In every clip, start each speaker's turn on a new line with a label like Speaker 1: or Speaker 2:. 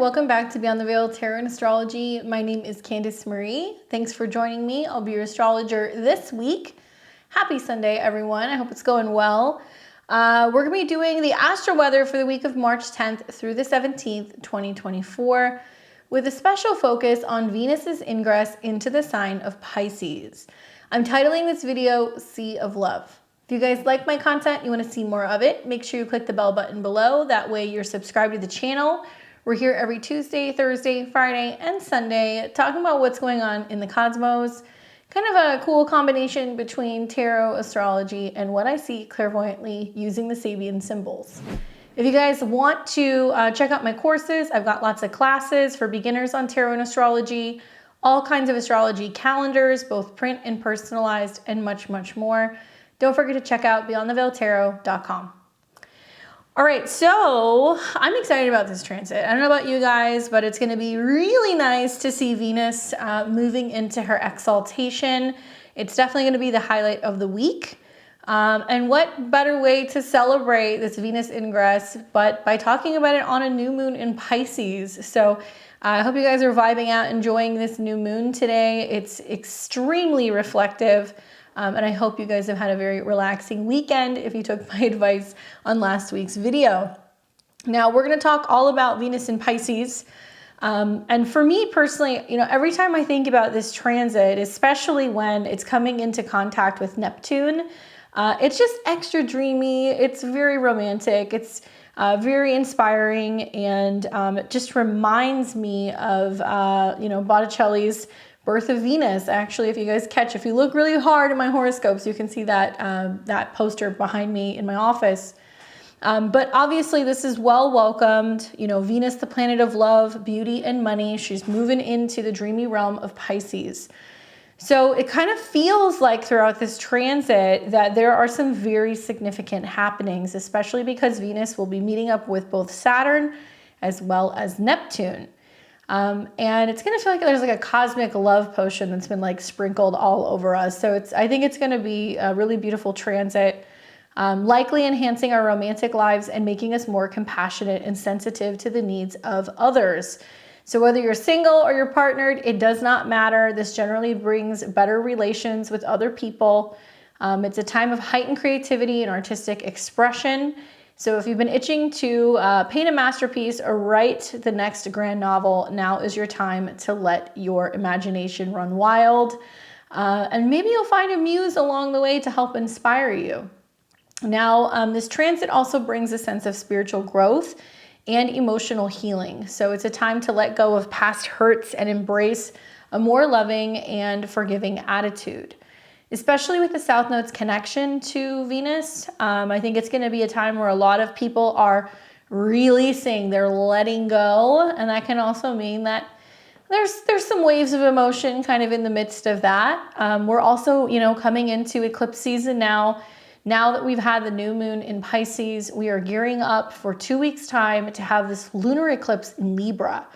Speaker 1: welcome back to Beyond the Veil Tarot and Astrology. My name is Candice Marie. Thanks for joining me. I'll be your astrologer this week. Happy Sunday, everyone. I hope it's going well. We're going to be doing the astro weather for the week of March 10th through the 17th, 2024, with a special focus on Venus's ingress into the sign of Pisces. I'm titling this video Sea of Love. If you guys like my content, you want to see more of it, make sure you click the bell button below. That way you're subscribed to the channel. We're here every Tuesday, Thursday, Friday, and Sunday talking about what's going on in the cosmos. Kind of a cool combination between tarot, astrology, and what I see clairvoyantly using the Sabian symbols. If you guys want to check out my courses, I've got lots of classes for beginners on tarot and astrology, all kinds of astrology calendars, both print and personalized, and much, much more. Don't forget to check out beyondtheveiltarot.com. All right, so I'm excited about this transit. I don't know about you guys, but it's going to be really nice to see Venus moving into her exaltation. It's definitely going to be the highlight of the week. And what better way to celebrate this Venus ingress but by talking about it on a new moon in Pisces. So I hope you guys are vibing out, enjoying this new moon today. It's extremely reflective. And I hope you guys have had a very relaxing weekend if you took my advice on last week's video. Now we're going to talk all about Venus in Pisces. And for me personally, every time I think about this transit, especially when it's coming into contact with Neptune, it's just extra dreamy. It's very romantic. It's very inspiring. And it just reminds me of, Botticelli's Birth of Venus. Actually, if you look really hard at my horoscopes, you can see that that poster behind me in my office. But obviously this is well welcomed. Venus, the planet of love, beauty, and money. She's moving into the dreamy realm of Pisces. So it kind of feels like throughout this transit that there are some very significant happenings, especially because Venus will be meeting up with both Saturn as well as Neptune. And it's going to feel like there's like a cosmic love potion that's been like sprinkled all over us. So I think it's going to be a really beautiful transit, likely enhancing our romantic lives and making us more compassionate and sensitive to the needs of others. So whether you're single or you're partnered, it does not matter. This generally brings better relations with other people. It's a time of heightened creativity and artistic expression. So if you've been itching to paint a masterpiece or write the next grand novel, now is your time to let your imagination run wild. And maybe you'll find a muse along the way to help inspire you. Now, this transit also brings a sense of spiritual growth and emotional healing. So it's a time to let go of past hurts and embrace a more loving and forgiving attitude. Especially with the South Node's connection to Venus, I think it's going to be a time where a lot of people are releasing, they're letting go, and that can also mean that there's some waves of emotion kind of in the midst of that. We're also, coming into eclipse season now. Now that we've had the new moon in Pisces, we are gearing up for 2 weeks' time to have this lunar eclipse in Libra.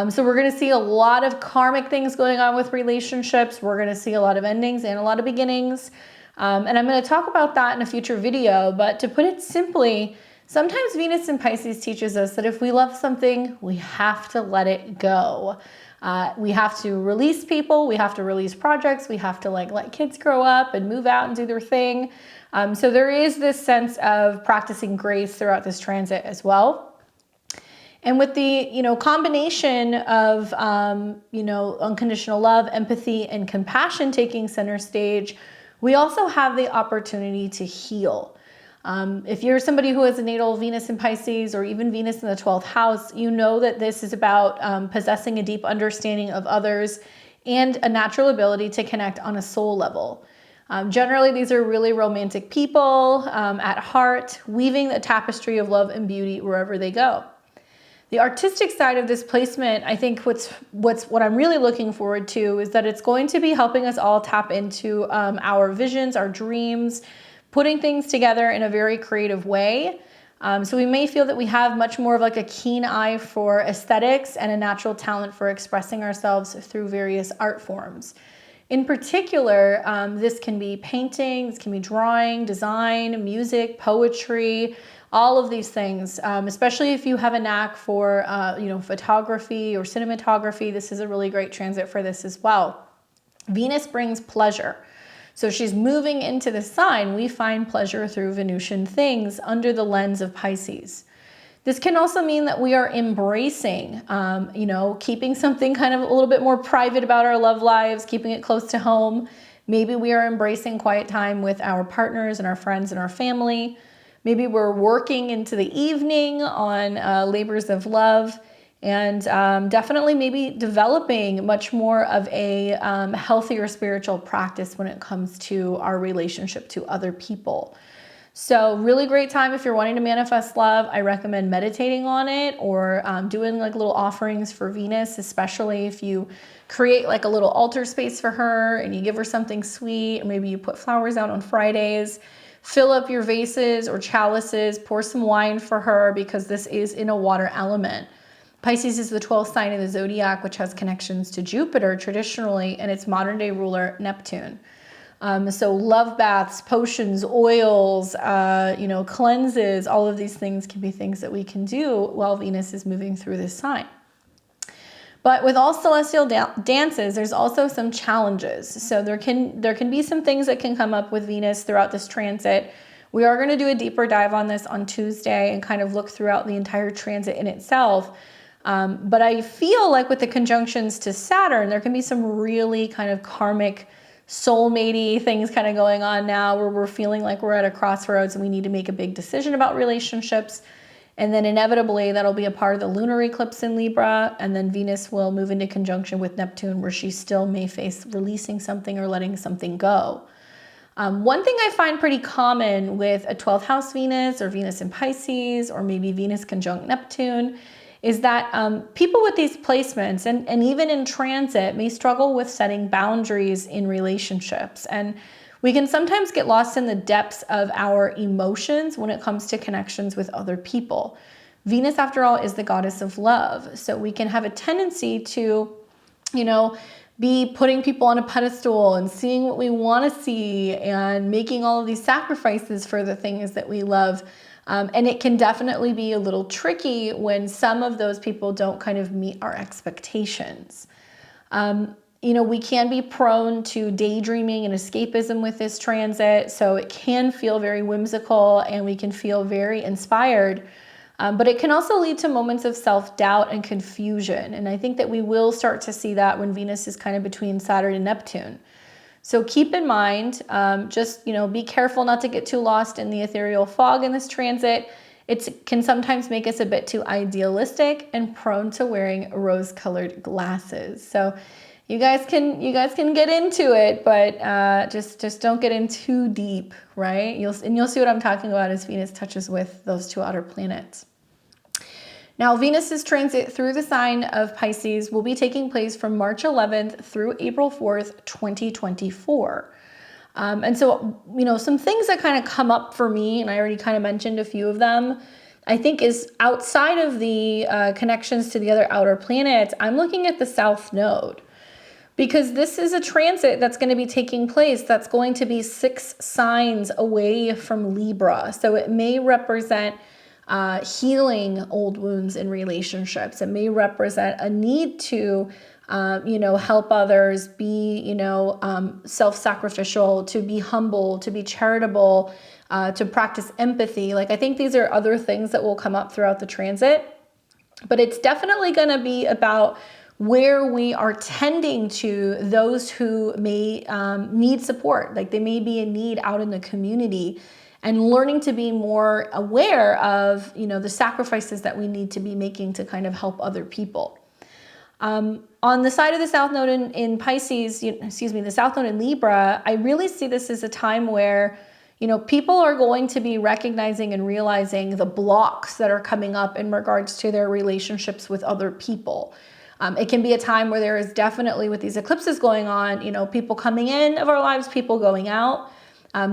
Speaker 1: So we're going to see a lot of karmic things going on with relationships. We're going to see a lot of endings and a lot of beginnings. And I'm going to talk about that in a future video. But to put it simply, sometimes Venus in Pisces teaches us that if we love something, we have to let it go. We have to release people. We have to release projects. We have to let kids grow up and move out and do their thing. So there is this sense of practicing grace throughout this transit as well. And with the, combination of, unconditional love, empathy, and compassion taking center stage, we also have the opportunity to heal. If you're somebody who has a natal Venus in Pisces or even Venus in the 12th house, you know that this is about possessing a deep understanding of others and a natural ability to connect on a soul level. Generally, these are really romantic people at heart, weaving the tapestry of love and beauty wherever they go. The artistic side of this placement, I think what I'm really looking forward to is that it's going to be helping us all tap into our visions, our dreams, putting things together in a very creative way. So we may feel that we have much more of a keen eye for aesthetics and a natural talent for expressing ourselves through various art forms. In particular, this can be painting, this can be drawing, design, music, poetry, all of these things, especially if you have a knack for, photography or cinematography. This is a really great transit for this as well. Venus brings pleasure. So she's moving into the sign. We find pleasure through Venusian things under the lens of Pisces. This can also mean that we are embracing, keeping something kind of a little bit more private about our love lives, keeping it close to home. Maybe we are embracing quiet time with our partners and our friends and our family. Maybe we're working into the evening on labors of love, and definitely maybe developing much more of a healthier spiritual practice when it comes to our relationship to other people. So really great time if you're wanting to manifest love. I recommend meditating on it or doing like little offerings for Venus, especially if you create like a little altar space for her and you give her something sweet, or maybe you put flowers out on Fridays. Fill up your vases or chalices, pour some wine for her because this is in a water element. Pisces is the 12th sign of the zodiac, which has connections to Jupiter traditionally and its modern day ruler, Neptune. So love baths, potions, oils, cleanses, all of these things can be things that we can do while Venus is moving through this sign. But with all celestial dances, there's also some challenges. So there can be some things that can come up with Venus throughout this transit. We are going to do a deeper dive on this on Tuesday and kind of look throughout the entire transit in itself. But I feel like with the conjunctions to Saturn, there can be some really kind of karmic soulmate-y things kind of going on now where we're feeling like we're at a crossroads and we need to make a big decision about relationships. And then inevitably that'll be a part of the lunar eclipse in Libra. And then Venus will move into conjunction with Neptune where she still may face releasing something or letting something go. One thing I find pretty common with a 12th house Venus or Venus in Pisces or maybe Venus conjunct Neptune is that people with these placements and even in transit may struggle with setting boundaries in relationships. And we can sometimes get lost in the depths of our emotions when it comes to connections with other people. Venus, after all, is the goddess of love. So we can have a tendency to, be putting people on a pedestal and seeing what we want to see and making all of these sacrifices for the things that we love. And it can definitely be a little tricky when some of those people don't kind of meet our expectations. We can be prone to daydreaming and escapism with this transit. So it can feel very whimsical and we can feel very inspired. But it can also lead to moments of self-doubt and confusion. And I think that we will start to see that when Venus is kind of between Saturn and Neptune. So keep in mind, be careful not to get too lost in the ethereal fog in this transit. It can sometimes make us a bit too idealistic and prone to wearing rose-colored glasses. So you guys can get into it, but just don't get in too deep, right? You'll see what I'm talking about as Venus touches with those two outer planets. Now, Venus's transit through the sign of Pisces will be taking place from March 11th through April 4th, 2024. And so, some things that kind of come up for me, and I already kind of mentioned a few of them, I think is outside of the connections to the other outer planets, I'm looking at the South Node. Because this is a transit that's going to be taking place that's going to be 6 signs away from Libra. So it may represent healing old wounds in relationships. It may represent a need to, help others, be, self-sacrificial, to be humble, to be charitable, to practice empathy. Like, I think these are other things that will come up throughout the transit, but it's definitely going to be about where we are tending to those who may need support. Like, they may be in need out in the community, and learning to be more aware of, the sacrifices that we need to be making to kind of help other people. On the side of the South Node in Pisces, the South Node in Libra, I really see this as a time where, people are going to be recognizing and realizing the blocks that are coming up in regards to their relationships with other people. It can be a time where there is definitely, with these eclipses going on, people coming in of our lives, people going out.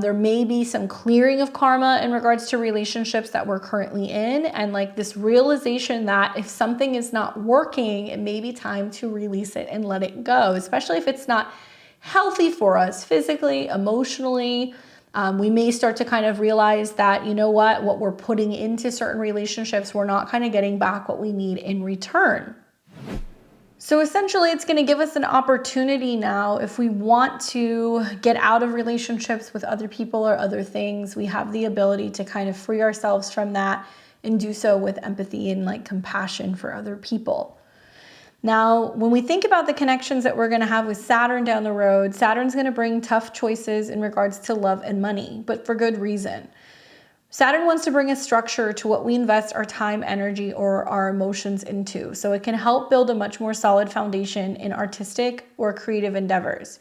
Speaker 1: There may be some clearing of karma in regards to relationships that we're currently in, and like this realization that if something is not working, it may be time to release it and let it go, especially if it's not healthy for us physically, emotionally. We may start to kind of realize that, you know what we're putting into certain relationships, we're not kind of getting back what we need in return. So essentially, it's going to give us an opportunity now. If we want to get out of relationships with other people or other things, we have the ability to kind of free ourselves from that and do so with empathy and like compassion for other people. Now, when we think about the connections that we're going to have with Saturn down the road, Saturn's going to bring tough choices in regards to love and money, but for good reason. Saturn wants to bring a structure to what we invest our time, energy, or our emotions into, so it can help build a much more solid foundation in artistic or creative endeavors.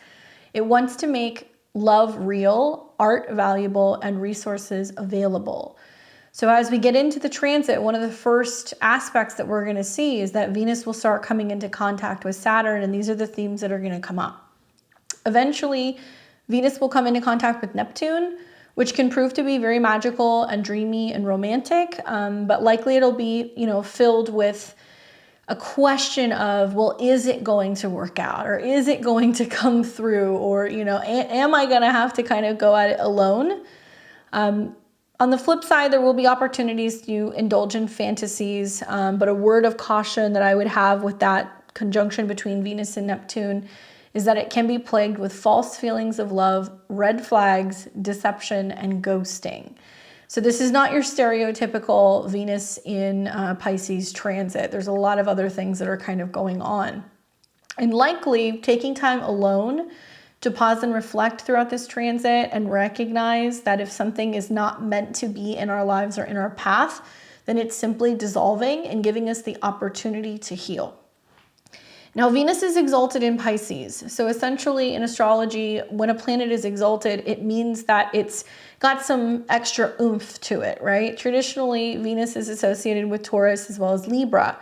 Speaker 1: It wants to make love real, art valuable, and resources available. So as we get into the transit, one of the first aspects that we're going to see is that Venus will start coming into contact with Saturn, and these are the themes that are going to come up. Eventually, Venus will come into contact with Neptune, which can prove to be very magical and dreamy and romantic, but likely it'll be, filled with a question of, well, is it going to work out, or is it going to come through, or am I going to have to kind of go at it alone? On the flip side, there will be opportunities to indulge in fantasies, but a word of caution that I would have with that conjunction between Venus and Neptune is that it can be plagued with false feelings of love, red flags, deception, and ghosting. So this is not your stereotypical Venus in Pisces transit. There's a lot of other things that are kind of going on. And likely taking time alone to pause and reflect throughout this transit and recognize that if something is not meant to be in our lives or in our path, then it's simply dissolving and giving us the opportunity to heal. Now, Venus is exalted in Pisces. So essentially in astrology, when a planet is exalted, it means that it's got some extra oomph to it, right? Traditionally, Venus is associated with Taurus as well as Libra.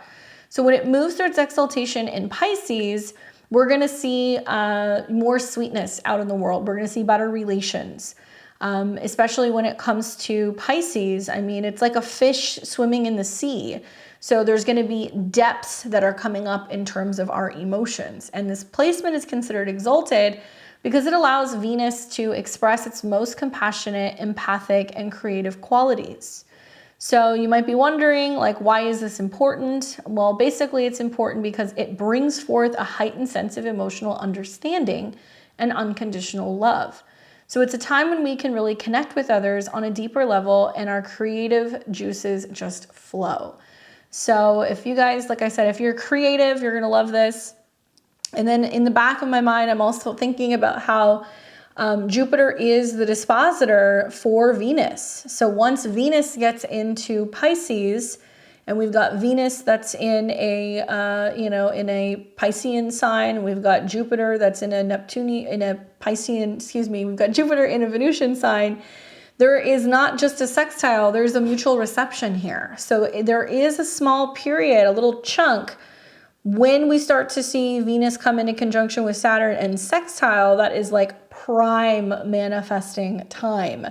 Speaker 1: So when it moves through its exaltation in Pisces, we're going to see more sweetness out in the world. We're going to see better relations, especially when it comes to Pisces. I mean, it's like a fish swimming in the sea. So there's going to be depths that are coming up in terms of our emotions. And this placement is considered exalted because it allows Venus to express its most compassionate, empathic, and creative qualities. So you might be wondering, like, why is this important? Well, basically it's important because it brings forth a heightened sense of emotional understanding and unconditional love. So it's a time when we can really connect with others on a deeper level and our creative juices just flow. So if you guys, like I said, if you're creative, you're going to love this. And then in the back of my mind, I'm also thinking about how Jupiter is the dispositor for Venus. So once Venus gets into Pisces, and we've got Venus that's in a, in a Piscean sign, we've got Jupiter that's in a we've got Jupiter in a Venusian sign. There is not just a sextile, there's a mutual reception here. So there is a small period, a little chunk, when we start to see Venus come into conjunction with Saturn and sextile, that is like prime manifesting time.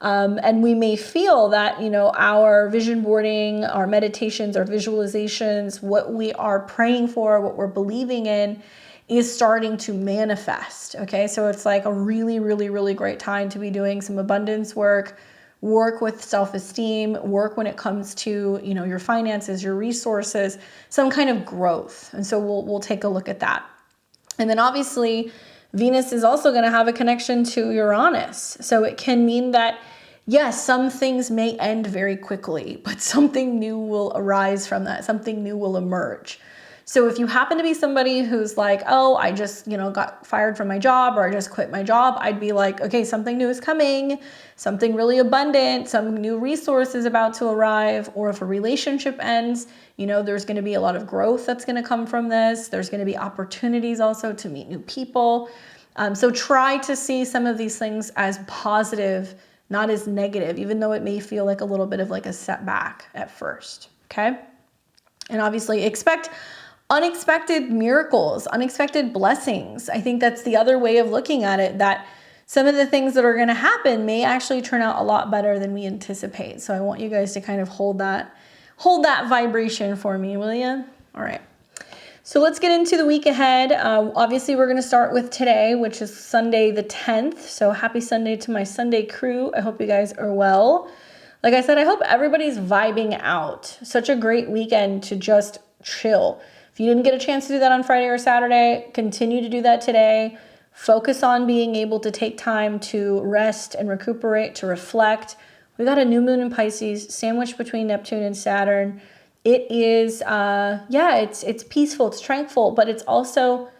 Speaker 1: And we may feel that, our vision boarding, our meditations, our visualizations, what we are praying for, what we're believing in, is starting to manifest. Okay, so it's like a really, really, really great time to be doing some abundance work with self-esteem, work when it comes to, your finances, your resources, some kind of growth. And so we'll take a look at that. And then obviously Venus is also going to have a connection to Uranus. So it can mean that, yes, some things may end very quickly, but something new will arise from that. Something new will emerge. So if you happen to be somebody who's like, oh, I just, got fired from my job, or I just quit my job, I'd be like, okay, something new is coming, something really abundant, some new resource is about to arrive. Or if a relationship ends, there's going to be a lot of growth that's going to come from this. There's going to be opportunities also to meet new people. So try to see some of these things as positive, not as negative, even though it may feel like a little bit of like a setback at first. Okay. And obviously expect unexpected miracles, unexpected blessings. I think that's the other way of looking at it, that some of the things that are going to happen may actually turn out a lot better than we anticipate. So I want you guys to kind of hold that vibration for me, will you? All right. So let's get into the week ahead. Obviously, we're going to start with today, which is Sunday the 10th. So happy Sunday to my Sunday crew. I hope you guys are well. Like I said, I hope everybody's vibing out. Such a great weekend to just chill. If you didn't get a chance to do that on Friday or Saturday, continue to do that today. Focus on being able to take time to rest and recuperate, to reflect. We got a new moon in Pisces, sandwiched between Neptune and Saturn. It is, it's peaceful, it's tranquil, but it's also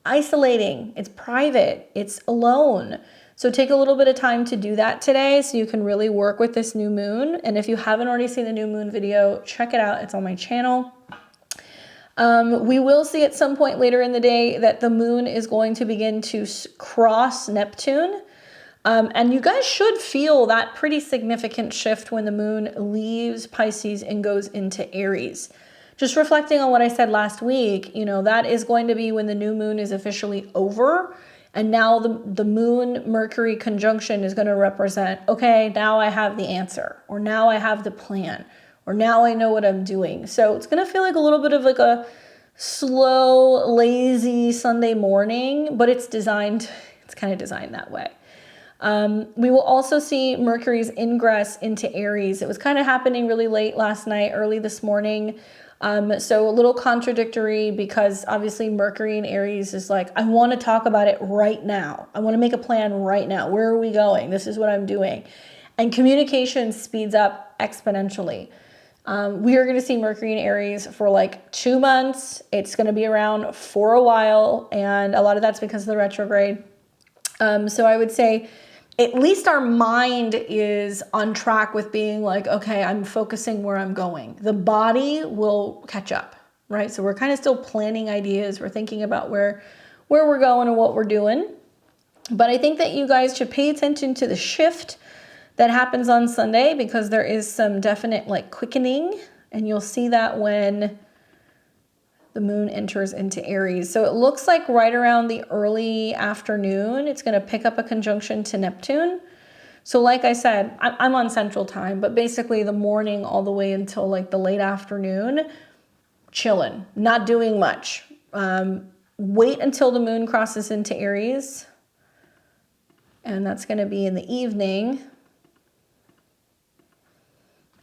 Speaker 1: isolating. It's private, it's alone. So take a little bit of time to do that today so you can really work with this new moon. And if you haven't already seen the new moon video, check it out. It's on my channel. We will see at some point later in the day that the moon is going to begin to cross Neptune. And you guys should feel that pretty significant shift when the moon leaves Pisces and goes into Aries. Just reflecting on what I said last week, that is going to be when the new moon is officially over. And now the moon Mercury conjunction is going to represent, okay, now I have the answer, or now I have the plan, or now I know what I'm doing. So it's going to feel like a little bit of like a slow, lazy Sunday morning, but it's kind of designed that way. We will also see Mercury's ingress into Aries. It was kind of happening really late last night, early this morning. So a little contradictory because obviously Mercury in Aries is like, I want to talk about it right now. I want to make a plan right now. Where are we going? This is what I'm doing. And communication speeds up exponentially. We are going to see Mercury in Aries for like 2 months. It's going to be around for a while. And a lot of that's because of the retrograde. So I would say at least our mind is on track with being like, okay, I'm focusing where I'm going. The body will catch up, right? So we're kind of still planning ideas. We're thinking about where we're going and what we're doing. But I think that you guys should pay attention to the shift that happens on Sunday because there is some definite like quickening, and you'll see that when the moon enters into Aries. So it looks like right around the early afternoon, it's going to pick up a conjunction to Neptune. So like I said, I'm on Central Time, but basically the morning all the way until like the late afternoon, chilling, not doing much. Wait until the moon crosses into Aries, and that's going to be in the evening.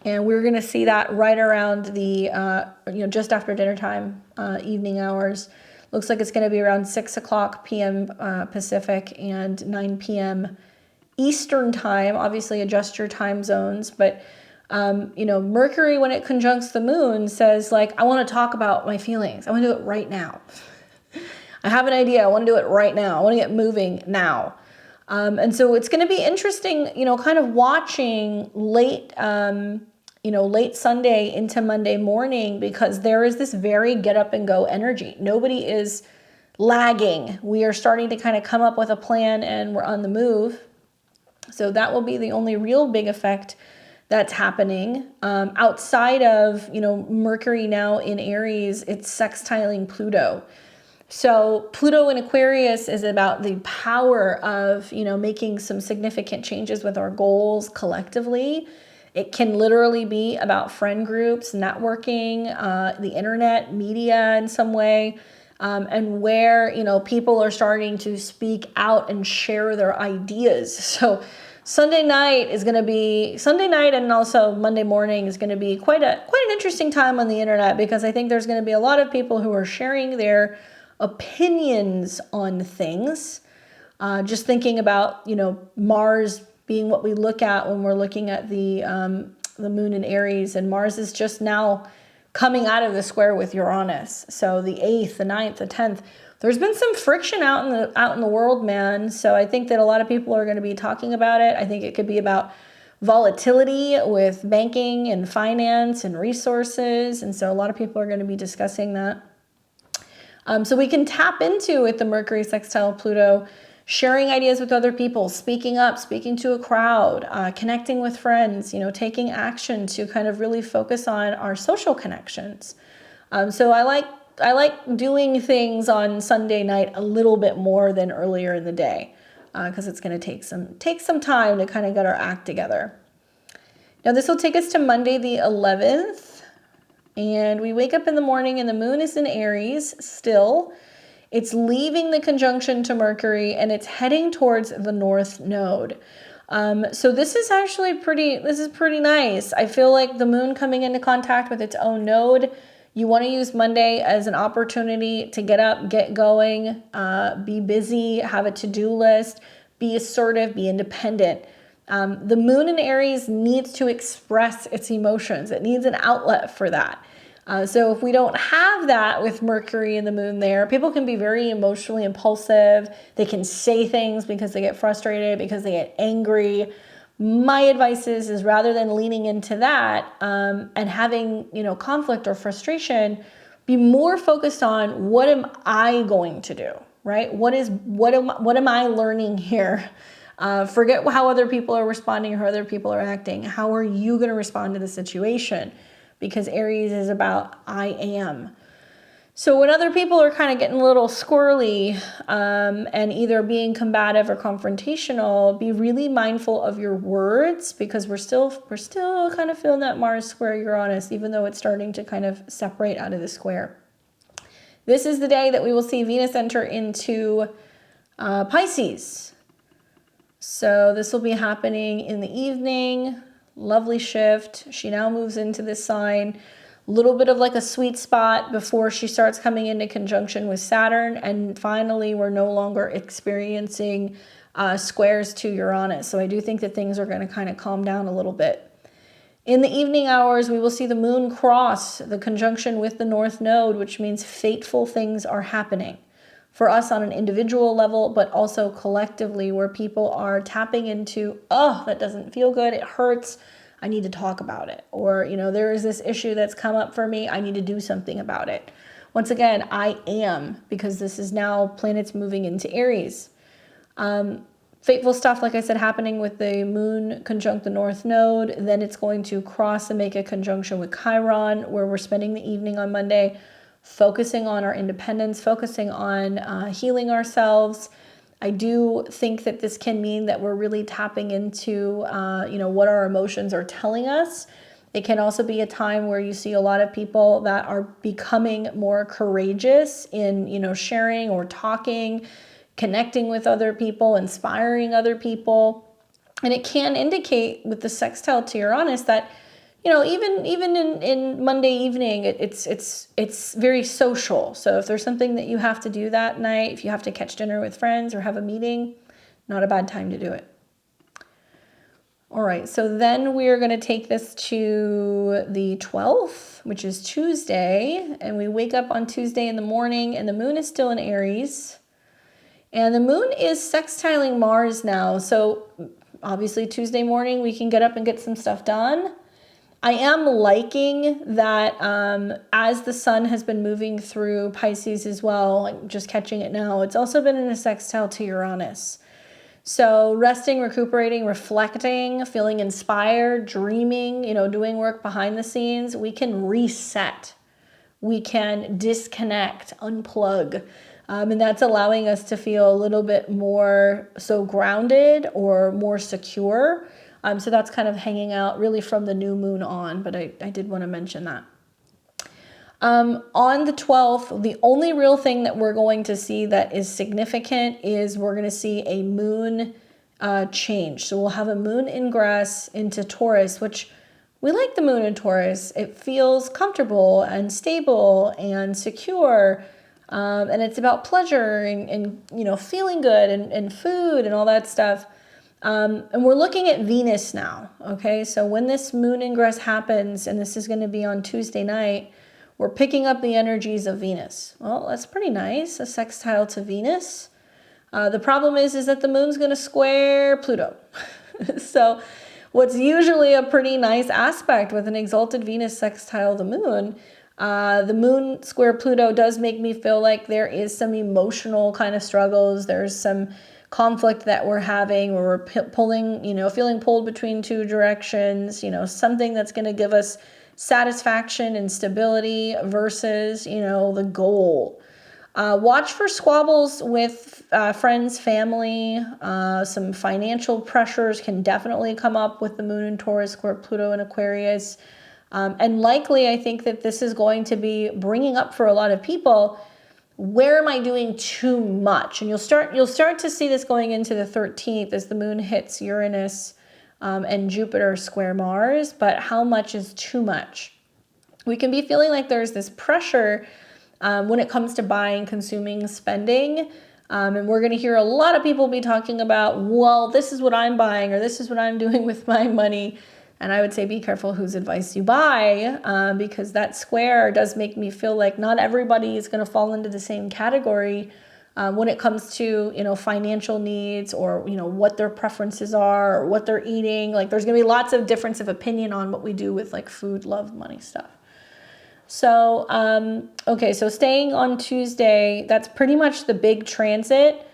Speaker 1: And we're going to see that right around the, just after dinner time, evening hours. Looks like it's going to be around 6 o'clock p.m. Pacific and 9 p.m. Eastern time. Obviously, adjust your time zones. But, Mercury, when it conjuncts the moon, says, like, I want to talk about my feelings. I want to do it right now. I have an idea. I want to do it right now. I want to get moving now. And so it's going to be interesting, kind of watching late Sunday into Monday morning, because there is this very get up and go energy. Nobody is lagging. We are starting to kind of come up with a plan and we're on the move. So that will be the only real big effect that's happening. Outside of, Mercury now in Aries, it's sextiling Pluto. So Pluto in Aquarius is about the power of, making some significant changes with our goals collectively. It can literally be about friend groups, networking, the internet, media in some way, and where, people are starting to speak out and share their ideas. So Sunday night and also Monday morning is going to be quite an interesting time on the internet, because I think there's going to be a lot of people who are sharing their opinions on things. Just thinking about, Mars being what we look at when we're looking at the moon in Aries, and Mars is just now coming out of the square with Uranus. So the 8th, the 9th, the 10th, there's been some friction out in the world, man. So I think that a lot of people are going to be talking about it. I think it could be about volatility with banking and finance and resources. And so a lot of people are going to be discussing that. So we can tap into, with the Mercury sextile Pluto, sharing ideas with other people, speaking up, speaking to a crowd, connecting with friends, taking action to kind of really focus on our social connections. So I like doing things on Sunday night a little bit more than earlier in the day, because it's going to take some time to kind of get our act together. Now this will take us to Monday the 11th. And we wake up in the morning and the moon is in Aries still. It's leaving the conjunction to Mercury and it's heading towards the North Node. So this is actually pretty nice. I feel like the moon coming into contact with its own node. You want to use Monday as an opportunity to get up, get going, be busy, have a to-do list, be assertive, be independent. The moon in Aries needs to express its emotions. It needs an outlet for that. So if we don't have that with Mercury and the moon there, people can be very emotionally impulsive. They can say things because they get frustrated, because they get angry. My advice is rather than leaning into that and having, conflict or frustration, be more focused on what am I going to do, right? What am I learning here? Forget how other people are responding or how other people are acting. How are you going to respond to the situation? Because Aries is about I am. So when other people are kind of getting a little squirrely and either being combative or confrontational, be really mindful of your words, because we're still kind of feeling that Mars square Uranus, even though it's starting to kind of separate out of the square. This is the day that we will see Venus enter into Pisces. So this will be happening in the evening. Lovely shift. She now moves into this sign. A little bit of like a sweet spot before she starts coming into conjunction with Saturn. And finally, we're no longer experiencing squares to Uranus. So I do think that things are going to kind of calm down a little bit. In the evening hours, we will see the moon cross the conjunction with the North Node, which means fateful things are happening. For us on an individual level, but also collectively, where people are tapping into, oh, that doesn't feel good, it hurts, I need to talk about it. Or, there is this issue that's come up for me, I need to do something about it. Once again, I am, because this is now planets moving into Aries. Fateful stuff, like I said, happening with the moon conjunct the North Node. Then it's going to cross and make a conjunction with Chiron, where we're spending the evening on Monday focusing on our independence, focusing on healing ourselves. I do think that this can mean that we're really tapping into, what our emotions are telling us. It can also be a time where you see a lot of people that are becoming more courageous in, sharing or talking, connecting with other people, inspiring other people. And it can indicate with the sextile to Uranus that even in Monday evening, it's very social. So if there's something that you have to do that night, if you have to catch dinner with friends or have a meeting, not a bad time to do it. All right, so then we are going to take this to the 12th, which is Tuesday, and we wake up on Tuesday in the morning, and the moon is still in Aries, and the moon is sextiling Mars now. So obviously Tuesday morning, we can get up and get some stuff done. I am liking that as the sun has been moving through Pisces as well, like just catching it now, it's also been in a sextile to Uranus. So resting, recuperating, reflecting, feeling inspired, dreaming, doing work behind the scenes, we can reset. We can disconnect, unplug. And that's allowing us to feel a little bit more so grounded or more secure. So that's kind of hanging out really from the new moon on, but I did want to mention that. On the 12th, the only real thing that we're going to see that is significant is we're going to see a moon change. So we'll have a moon ingress into Taurus, which we like the moon in Taurus. It feels comfortable and stable and secure. And it's about pleasure and feeling good and food and all that stuff. And we're looking at Venus now, okay? So when this moon ingress happens, and this is going to be on Tuesday night, we're picking up the energies of Venus. Well, that's pretty nice, a sextile to Venus. The problem is that the moon's going to square Pluto. So what's usually a pretty nice aspect with an exalted Venus sextile the moon square Pluto does make me feel like there is some emotional kind of struggles. There's some conflict that we're having, where we're pulling, feeling pulled between two directions, something that's going to give us satisfaction and stability versus, the goal. Watch for squabbles with friends, family. Some financial pressures can definitely come up with the moon in Taurus, square Pluto in Aquarius. And likely, I think that this is going to be bringing up for a lot of people, where am I doing too much? And you'll start to see this going into the 13th as the moon hits Uranus and Jupiter square Mars. But how much is too much? We can be feeling like there's this pressure when it comes to buying, consuming, spending. And we're going to hear a lot of people be talking about, well, this is what I'm buying, or this is what I'm doing with my money. And I would say be careful whose advice you buy, because that square does make me feel like not everybody is going to fall into the same category when it comes to, financial needs, or, what their preferences are, or what they're eating. Like, there's going to be lots of difference of opinion on what we do with like food, love, money stuff. So, okay, so staying on Tuesday, that's pretty much the big transit.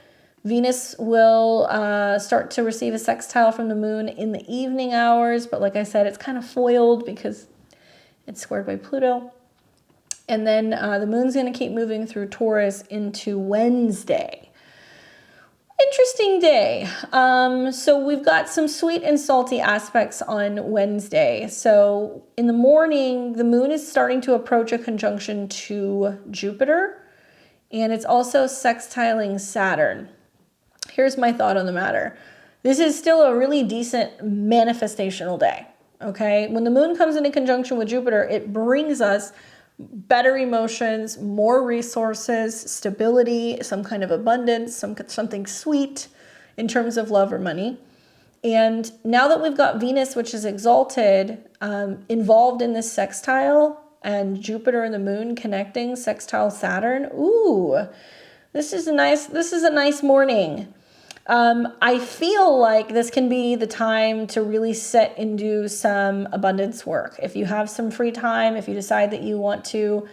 Speaker 1: Venus will start to receive a sextile from the moon in the evening hours. But like I said, it's kind of foiled because it's squared by Pluto. And then the moon's going to keep moving through Taurus into Wednesday. Interesting day. So we've got some sweet and salty aspects on Wednesday. So in the morning, the moon is starting to approach a conjunction to Jupiter, and it's also sextiling Saturn. Here's my thought on the matter. This is still a really decent manifestational day, okay? When the moon comes into conjunction with Jupiter, it brings us better emotions, more resources, stability, some kind of abundance, something sweet in terms of love or money. And now that we've got Venus, which is exalted, involved in this sextile, and Jupiter and the moon connecting, sextile Saturn, ooh, this is a nice morning. I feel like this can be the time to really sit and do some abundance work. If you have some free time, if you decide that you want to,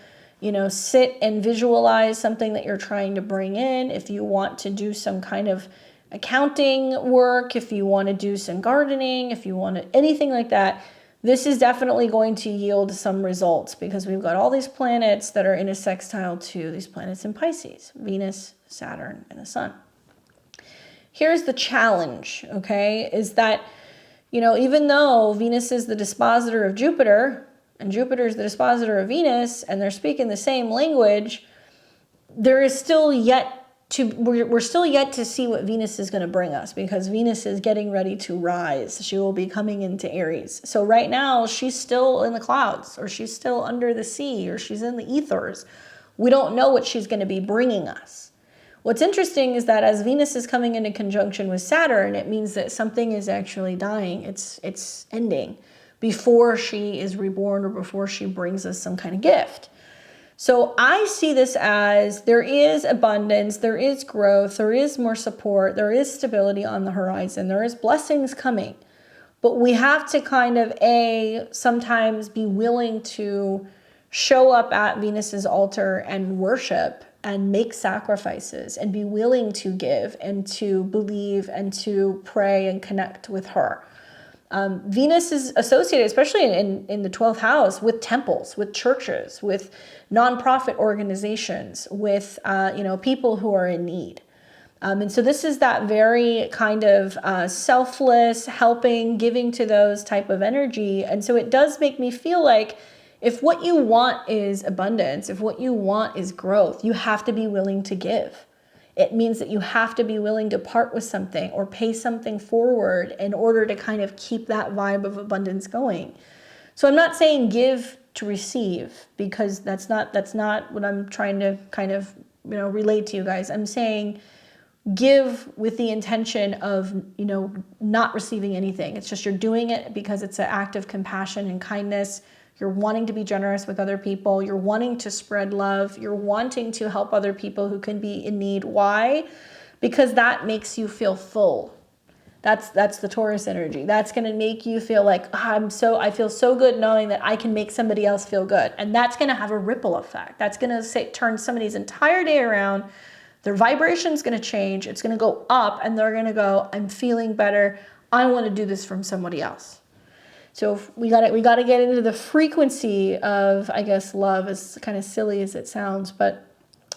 Speaker 1: sit and visualize something that you're trying to bring in, if you want to do some kind of accounting work, if you want to do some gardening, if you want to, anything like that, this is definitely going to yield some results, because we've got all these planets that are in a sextile to these planets in Pisces, Venus, Saturn, and the Sun. Here's the challenge, okay, is that, even though Venus is the dispositor of Jupiter and Jupiter is the dispositor of Venus, and they're speaking the same language, we're still yet to see what Venus is going to bring us, because Venus is getting ready to rise. She will be coming into Aries. So right now she's still in the clouds, or she's still under the sea, or she's in the ethers. We don't know what she's going to be bringing us. What's interesting is that as Venus is coming into conjunction with Saturn, it means that something is actually dying. It's ending before she is reborn, or before she brings us some kind of gift. So I see this as there is abundance, there is growth, there is more support, there is stability on the horizon, there is blessings coming. But we have to kind of, sometimes be willing to show up at Venus's altar and worship and make sacrifices, and be willing to give and to believe and to pray and connect with her. Venus is associated, especially in the 12th house, with temples, with churches, with nonprofit organizations, with people who are in need. And so this is that very kind of selfless, helping, giving to those type of energy. And so it does make me feel like, if what you want is abundance, if what you want is growth, you have to be willing to give. It means that you have to be willing to part with something or pay something forward in order to kind of keep that vibe of abundance going. So I'm not saying give to receive, because that's not what I'm trying to kind of, relate to you guys. I'm saying give with the intention of, not receiving anything. It's just you're doing it because it's an act of compassion and kindness. You're wanting to be generous with other people. You're wanting to spread love. You're wanting to help other people who can be in need. Why? Because that makes you feel full. That's the Taurus energy. That's going to make you feel like, I feel so good knowing that I can make somebody else feel good. And that's going to have a ripple effect. That's going to turn somebody's entire day around. Their vibration's going to change. It's going to go up, and they're going to go, I'm feeling better. I want to do this from somebody else. So we got to get into the frequency of, I guess, love, as kind of silly as it sounds. But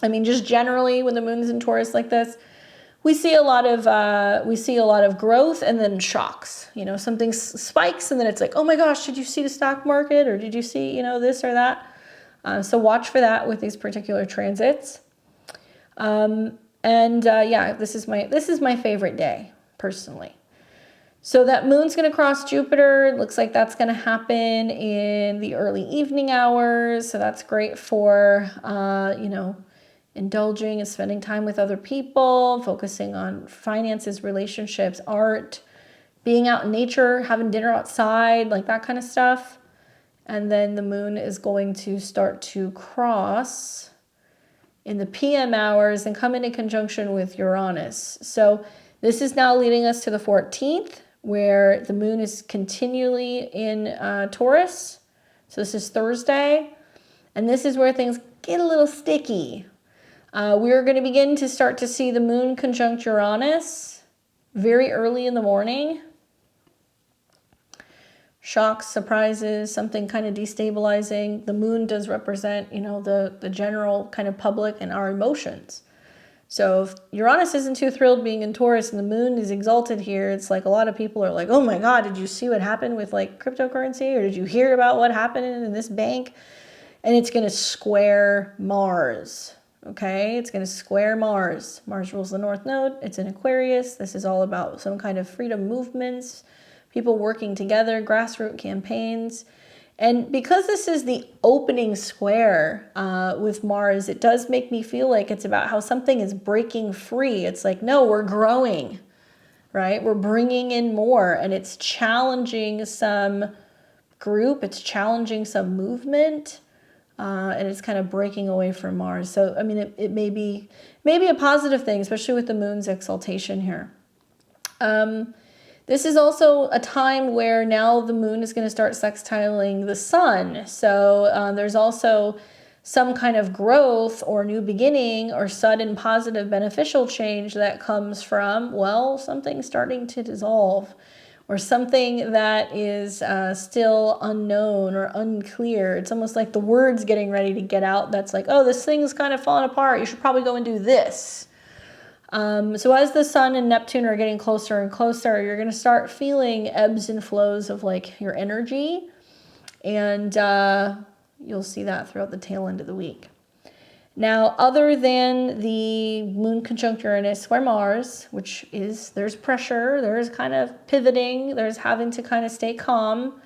Speaker 1: I mean, just generally when the moon's in Taurus like this, we see a lot of growth and then shocks. You know, something spikes and then it's like, oh my gosh, did you see the stock market, or did you see, you know, this or that? So watch for that with these particular transits. Yeah, this is my favorite day personally. So that moon's going to cross Jupiter. It looks like that's going to happen in the early evening hours. So that's great for, you know, indulging and spending time with other people, focusing on finances, relationships, art, being out in nature, having dinner outside, like that kind of stuff. And then the moon is going to start to cross in the PM hours and come into conjunction with Uranus. So this is now leading us to the 14th, where the moon is continually in Taurus. So this is Thursday. And this is where things get a little sticky. We're going to begin to start to see the moon conjunct Uranus very early in the morning. Shocks, surprises, something kind of destabilizing. The moon does represent, you know, the general kind of public and our emotions. So if Uranus isn't too thrilled being in Taurus and the moon is exalted here, it's like a lot of people are like, oh my God, did you see what happened with like cryptocurrency? Or did you hear about what happened in this bank? And it's going to square Mars. Okay, it's going to square Mars. Mars rules the North Node. It's in Aquarius. This is all about some kind of freedom movements, people working together, grassroots campaigns. And because this is the opening square with Mars, it does make me feel like it's about how something is breaking free. It's like, no, we're growing, right? We're bringing in more, and it's challenging some group. It's challenging some movement. And it's kind of breaking away from Mars. So, I mean, it may be a positive thing, especially with the moon's exaltation here. This is also a time where now the moon is going to start sextiling the sun. So there's also some kind of growth or new beginning or sudden positive beneficial change that comes from, well, something starting to dissolve, or something that is still unknown or unclear. It's almost like the word's getting ready to get out. That's like, oh, this thing's kind of falling apart. You should probably go and do this. So as the sun and Neptune are getting closer and closer, you're going to start feeling ebbs and flows of like your energy. And you'll see that throughout the tail end of the week. Now, other than the moon conjunct Uranus square Mars, which is, there's pressure, there's kind of pivoting, there's having to kind of stay calm,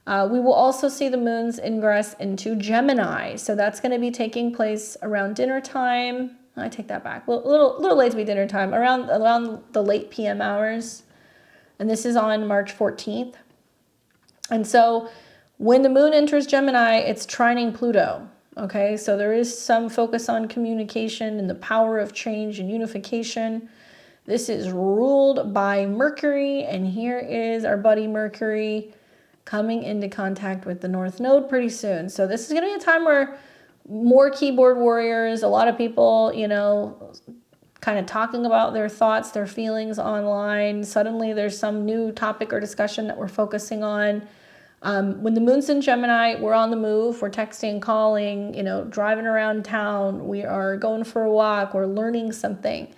Speaker 1: we will also see the moon's ingress into Gemini. So that's going to be taking place around dinner time. I take that back. A little late to be dinner time, around the late PM hours. And this is on March 14th. And so when the moon enters Gemini, it's trining Pluto. Okay, so there is some focus on communication and the power of change and unification. This is ruled by Mercury, and here is our buddy Mercury coming into contact with the North Node pretty soon. So this is going to be a time where more keyboard warriors, a lot of people, you know, kind of talking about their thoughts, their feelings online. Suddenly there's some new topic or discussion that we're focusing on. When the moon's in Gemini, we're on the move, we're texting, calling, you know, driving around town, we are going for a walk, we're learning something.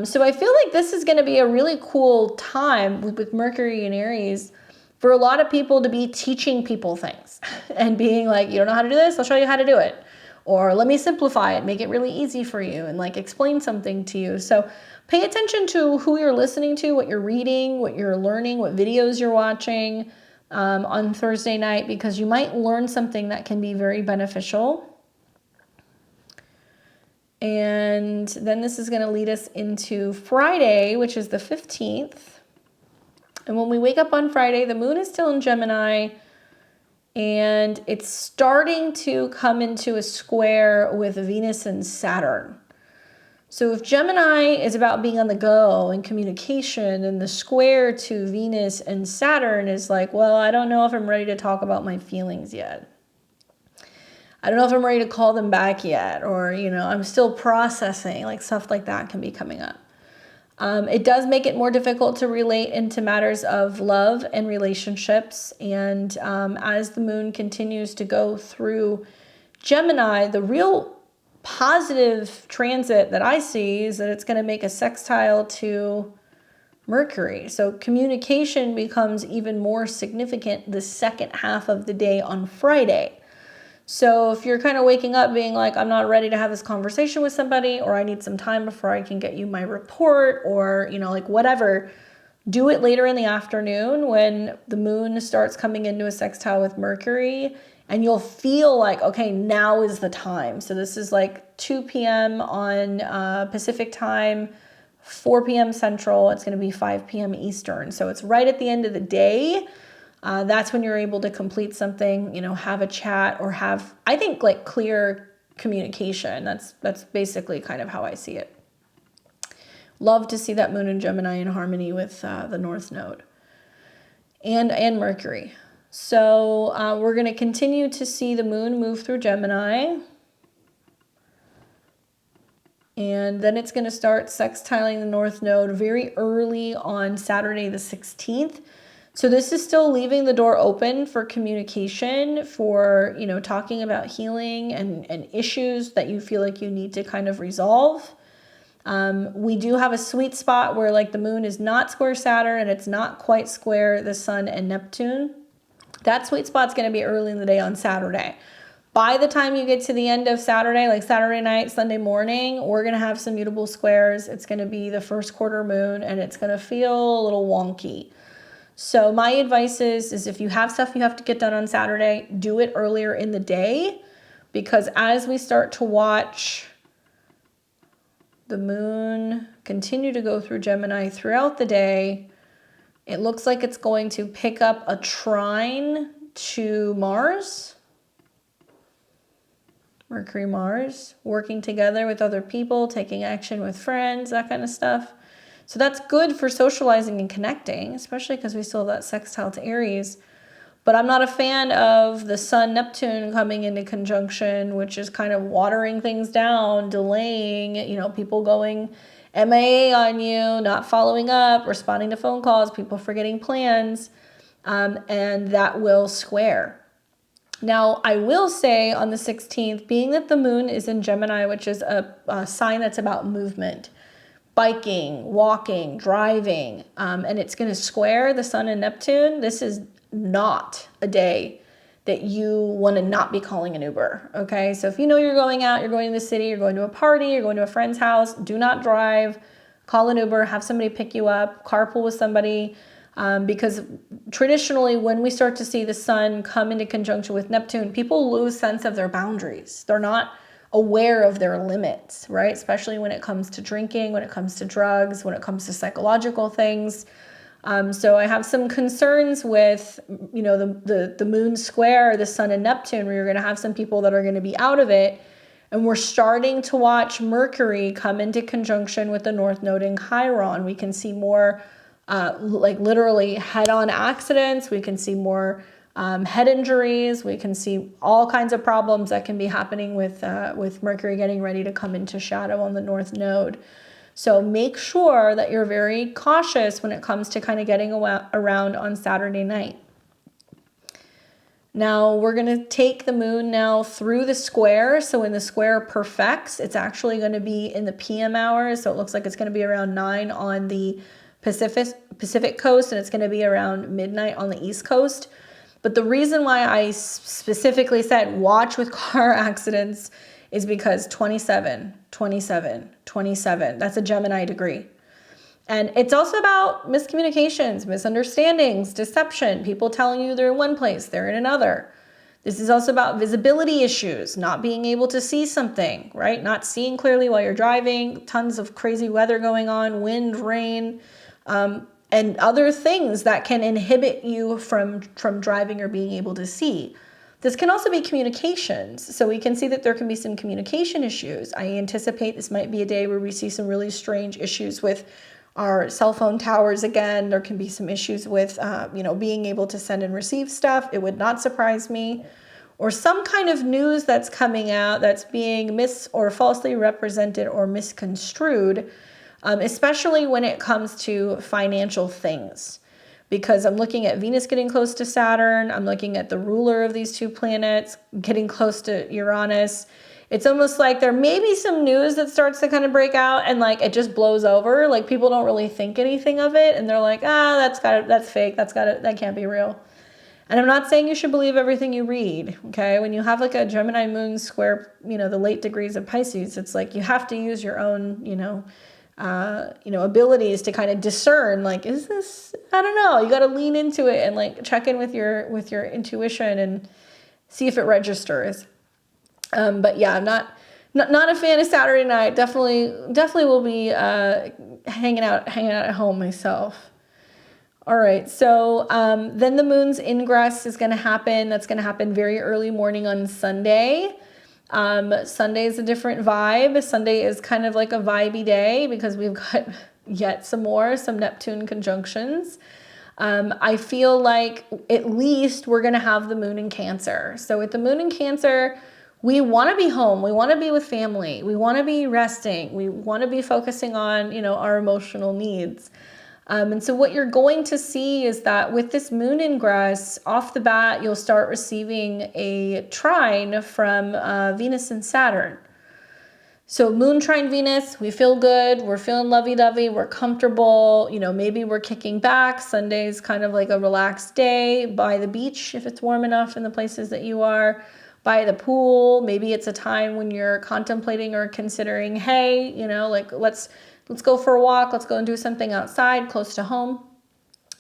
Speaker 1: So I feel like this is going to be a really cool time with Mercury and Aries for a lot of people to be teaching people things and being like, you don't know how to do this? I'll show you how to do it. Or let me simplify it, make it really easy for you, and like explain something to you. So pay attention to who you're listening to, what you're reading, what you're learning, what videos you're watching on Thursday night, because you might learn something that can be very beneficial. And then this is going to lead us into Friday, which is the 15th. And when we wake up on Friday, the moon is still in Gemini, and it's starting to come into a square with Venus and Saturn. So if Gemini is about being on the go and communication, and the square to Venus and Saturn is like, well, I don't know if I'm ready to talk about my feelings yet. I don't know if I'm ready to call them back yet, or, you know, I'm still processing, like stuff like that can be coming up. It does make it more difficult to relate into matters of love and relationships. And as the moon continues to go through Gemini, the real positive transit that I see is that it's going to make a sextile to Mercury. So communication becomes even more significant the second half of the day on Friday. So if you're kind of waking up being like, I'm not ready to have this conversation with somebody, or I need some time before I can get you my report, or, you know, like whatever, do it later in the afternoon when the moon starts coming into a sextile with Mercury, and you'll feel like, okay, now is the time. So this is like 2 p.m. on Pacific time, 4 p.m. Central. It's going to be 5 p.m. Eastern. So it's right at the end of the day. That's when you're able to complete something, you know, have a chat, or have, I think, like clear communication. That's basically kind of how I see it. Love to see that moon in Gemini in harmony with the North Node and Mercury. So we're going to continue to see the moon move through Gemini. And then it's going to start sextiling the North Node very early on Saturday the 16th. So this is still leaving the door open for communication, for, you know, talking about healing and issues that you feel like you need to kind of resolve. We do have a sweet spot where like the moon is not square Saturn and it's not quite square the sun and Neptune. That sweet spot's going to be early in the day on Saturday. By the time you get to the end of Saturday, like Saturday night, Sunday morning, we're going to have some mutable squares. It's going to be the first quarter moon, and it's going to feel a little wonky. So my advice is if you have stuff you have to get done on Saturday, do it earlier in the day, because as we start to watch the moon continue to go through Gemini throughout the day, it looks like it's going to pick up a trine to Mars. Mercury, Mars, working together with other people, taking action with friends, that kind of stuff. So that's good for socializing and connecting, especially because we still have that sextile to Aries. But I'm not a fan of the Sun Neptune coming into conjunction, which is kind of watering things down, delaying, you know, people going MIA on you, not following up, responding to phone calls, people forgetting plans, and that will square. Now, I will say on the 16th, being that the moon is in Gemini, which is a sign that's about movement, biking, walking, driving, and it's going to square the sun and Neptune, this is not a day that you want to not be calling an Uber, okay? So if you know you're going out, you're going to the city, you're going to a party, you're going to a friend's house, do not drive, call an Uber, have somebody pick you up, carpool with somebody, because traditionally when we start to see the sun come into conjunction with Neptune, people lose sense of their boundaries. They're not aware of their limits, right? Especially when it comes to drinking, when it comes to drugs, when it comes to psychological things. So I have some concerns with, you know, the moon square, the sun and Neptune, where you're going to have some people that are going to be out of it. And we're starting to watch Mercury come into conjunction with the North Node in Chiron. We can see more like literally head-on accidents. We can see more head injuries. We can see all kinds of problems that can be happening with Mercury getting ready to come into shadow on the North Node. So make sure that you're very cautious when it comes to kind of getting around on Saturday night. Now we're going to take the moon now through the square. So when the square perfects, it's actually going to be in the PM hours. So it looks like it's going to be around 9 on the Pacific coast, and it's going to be around midnight on the East Coast. But the reason why I specifically said watch with car accidents is because 27, 27, 27, that's a Gemini degree. And it's also about miscommunications, misunderstandings, deception, people telling you they're in one place, they're in another. This is also about visibility issues, not being able to see something, right? Not seeing clearly while you're driving, tons of crazy weather going on, wind, rain, and other things that can inhibit you from driving or being able to see. This can also be communications. So we can see that there can be some communication issues. I anticipate this might be a day where we see some really strange issues with our cell phone towers again. There can be some issues with, being able to send and receive stuff. It would not surprise me. Or some kind of news that's coming out that's being or falsely represented or misconstrued, especially when it comes to financial things. Because I'm looking at Venus getting close to Saturn. I'm looking at the ruler of these two planets getting close to Uranus. It's almost like there may be some news that starts to kind of break out and like it just blows over. Like people don't really think anything of it and they're like, that's fake. That can't be real. And I'm not saying you should believe everything you read, okay? When you have like a Gemini moon square, the late degrees of Pisces, it's like you have to use your own, abilities to kind of discern, like, is this, I don't know. You got to lean into it and like check in with your intuition and see if it registers. But yeah, I'm not a fan of Saturday night. Definitely will be hanging out at home myself. All right, so then the moon's ingress is going to happen. That's going to happen very early morning on Sunday. Sunday is a different vibe. Sunday is kind of like a vibey day because we've got yet some Neptune conjunctions. I feel like at least we're going to have the moon in Cancer. So with the moon in Cancer, we want to be home. We want to be with family. We want to be resting. We want to be focusing on, our emotional needs. And so what you're going to see is that with this moon ingress, off the bat, you'll start receiving a trine from Venus and Saturn. So moon trine Venus, we feel good. We're feeling lovey-dovey. We're comfortable. Maybe we're kicking back. Sunday's kind of like a relaxed day by the beach if it's warm enough in the places that you are. By the pool. Maybe it's a time when you're contemplating or considering, hey, let's go for a walk. Let's go and do something outside close to home.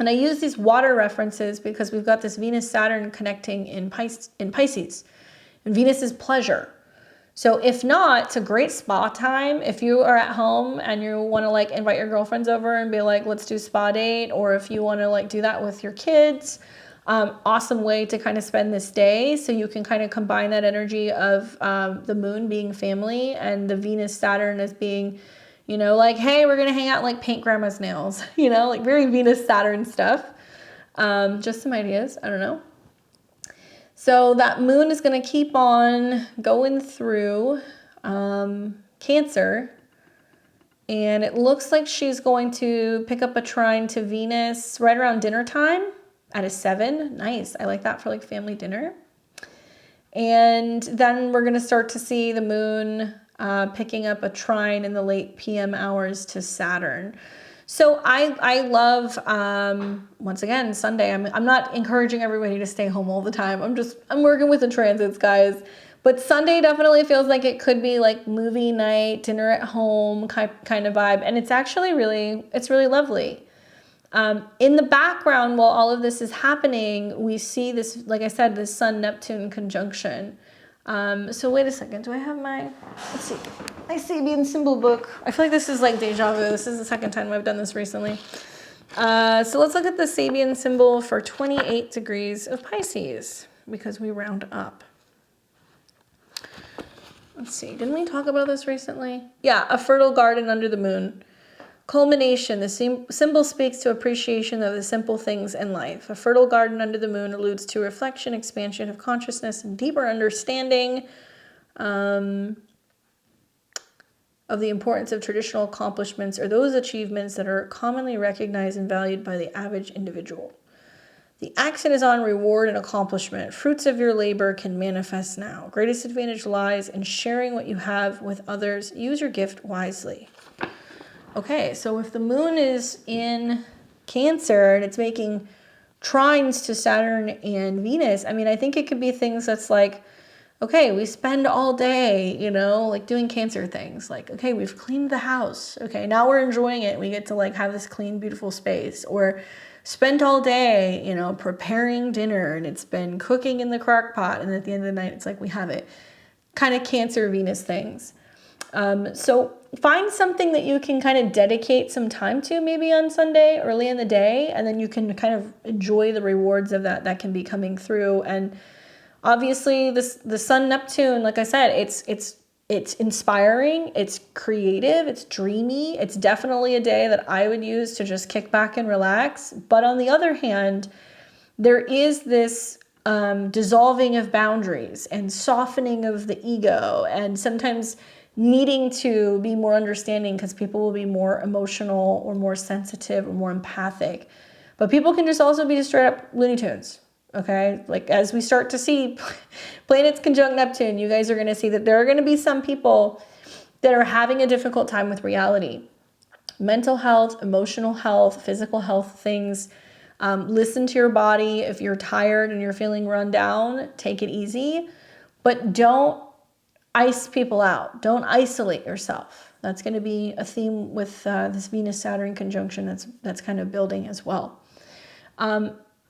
Speaker 1: And I use these water references because we've got this Venus-Saturn connecting in Pisces. And Venus is pleasure. So if not, it's a great spa time. If you are at home and you want to like invite your girlfriends over and be like, let's do spa date. Or if you want to like do that with your kids, awesome way to kind of spend this day. So you can kind of combine that energy of the moon being family and the Venus-Saturn as being, like, hey, we're going to hang out and like paint grandma's nails, like very Venus Saturn stuff. Just some ideas. I don't know. So that moon is going to keep on going through Cancer. And it looks like she's going to pick up a trine to Venus right around dinner time at a 7. Nice. I like that for like family dinner. And then we're going to start to see the moon picking up a trine in the late PM hours to Saturn. So I love, once again, Sunday. I'm not encouraging everybody to stay home all the time. I'm working with the transits, guys. But Sunday definitely feels like it could be like movie night, dinner at home kind of vibe. And it's actually it's really lovely. In the background, while all of this is happening, we see this, like I said, this Sun-Neptune conjunction. So wait a second, do I have let's see, my Sabian symbol book. I feel like this is like deja vu. This is the second time I've done this recently. So let's look at the Sabian symbol for 28 degrees of Pisces, because we round up. Let's see, didn't we talk about this recently? Yeah, a fertile garden under the moon. Culmination, the symbol speaks to appreciation of the simple things in life. A fertile garden under the moon alludes to reflection, expansion of consciousness, and deeper understanding of the importance of traditional accomplishments or those achievements that are commonly recognized and valued by the average individual. The accent is on reward and accomplishment. Fruits of your labor can manifest now. Greatest advantage lies in sharing what you have with others. Use your gift wisely. Okay, so if the moon is in Cancer and it's making trines to Saturn and Venus, I mean, I think it could be things that's like, okay, we spend all day, like doing Cancer things. Like, okay, we've cleaned the house. Okay, now we're enjoying it. We get to like have this clean, beautiful space. Or spent all day, preparing dinner and it's been cooking in the crock pot. And at the end of the night, it's like we have it. Kind of Cancer, Venus things. So find something that you can kind of dedicate some time to maybe on Sunday, early in the day, and then you can kind of enjoy the rewards of that can be coming through. And obviously the Sun Neptune, like I said, it's inspiring, it's creative, it's dreamy. It's definitely a day that I would use to just kick back and relax. But on the other hand, there is this dissolving of boundaries and softening of the ego, and sometimes needing to be more understanding because people will be more emotional or more sensitive or more empathic. But people can just also be straight up Looney Tunes. okay? Like as we start to see planets conjunct Neptune, you guys are going to see that there are going to be some people that are having a difficult time with reality. Mental health, emotional health, physical health things. Listen to your body. If you're tired and you're feeling run down, take it easy, but don't ice people out. Don't isolate yourself. That's going to be a theme with this Venus-Saturn conjunction that's kind of building as well.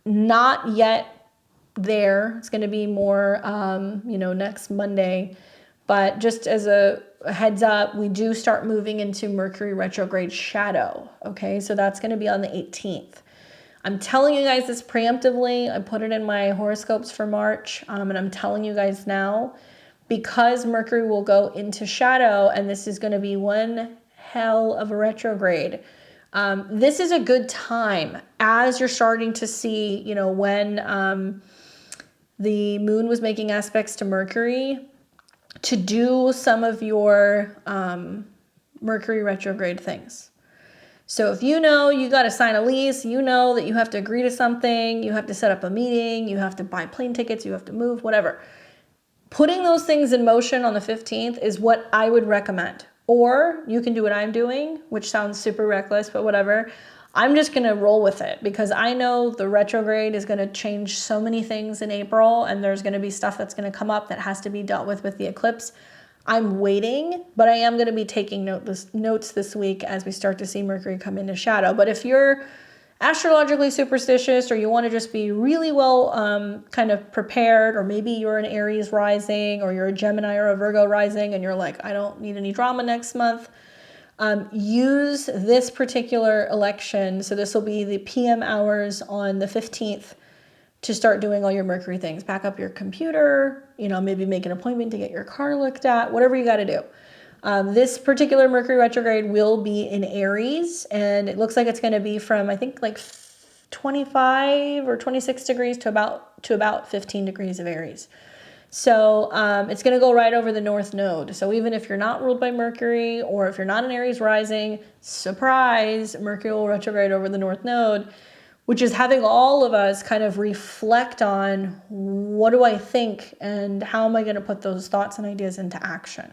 Speaker 1: Not yet there. It's going to be more, next Monday. But just as a heads up, we do start moving into Mercury retrograde shadow. Okay, so that's going to be on the 18th. I'm telling you guys this preemptively. I put it in my horoscopes for March, and I'm telling you guys now, because Mercury will go into shadow, and this is going to be one hell of a retrograde. This is a good time as you're starting to see, when the moon was making aspects to Mercury, to do some of your Mercury retrograde things. So if you got to sign a lease, that you have to agree to something, you have to set up a meeting, you have to buy plane tickets, you have to move, whatever. Putting those things in motion on the 15th is what I would recommend. Or you can do what I'm doing, which sounds super reckless, but whatever. I'm just going to roll with it because I know the retrograde is going to change so many things in April, and there's going to be stuff that's going to come up that has to be dealt with the eclipse. I'm waiting, but I am going to be taking notes this week as we start to see Mercury come into shadow. But if you're astrologically superstitious, or you want to just be really well kind of prepared, or maybe you're an Aries rising, or you're a Gemini or a Virgo rising, and you're like, I don't need any drama next month, use this particular election. So this will be the PM hours on the 15th to start doing all your Mercury things. Pack up your computer, maybe make an appointment to get your car looked at, whatever you got to do. This particular Mercury retrograde will be in Aries, and it looks like it's going to be from, I think, like 25 or 26 degrees to about 15 degrees of Aries. So it's going to go right over the North Node. So even if you're not ruled by Mercury, or if you're not an Aries rising, surprise, Mercury will retrograde over the North Node, which is having all of us kind of reflect on, what do I think, and how am I going to put those thoughts and ideas into action?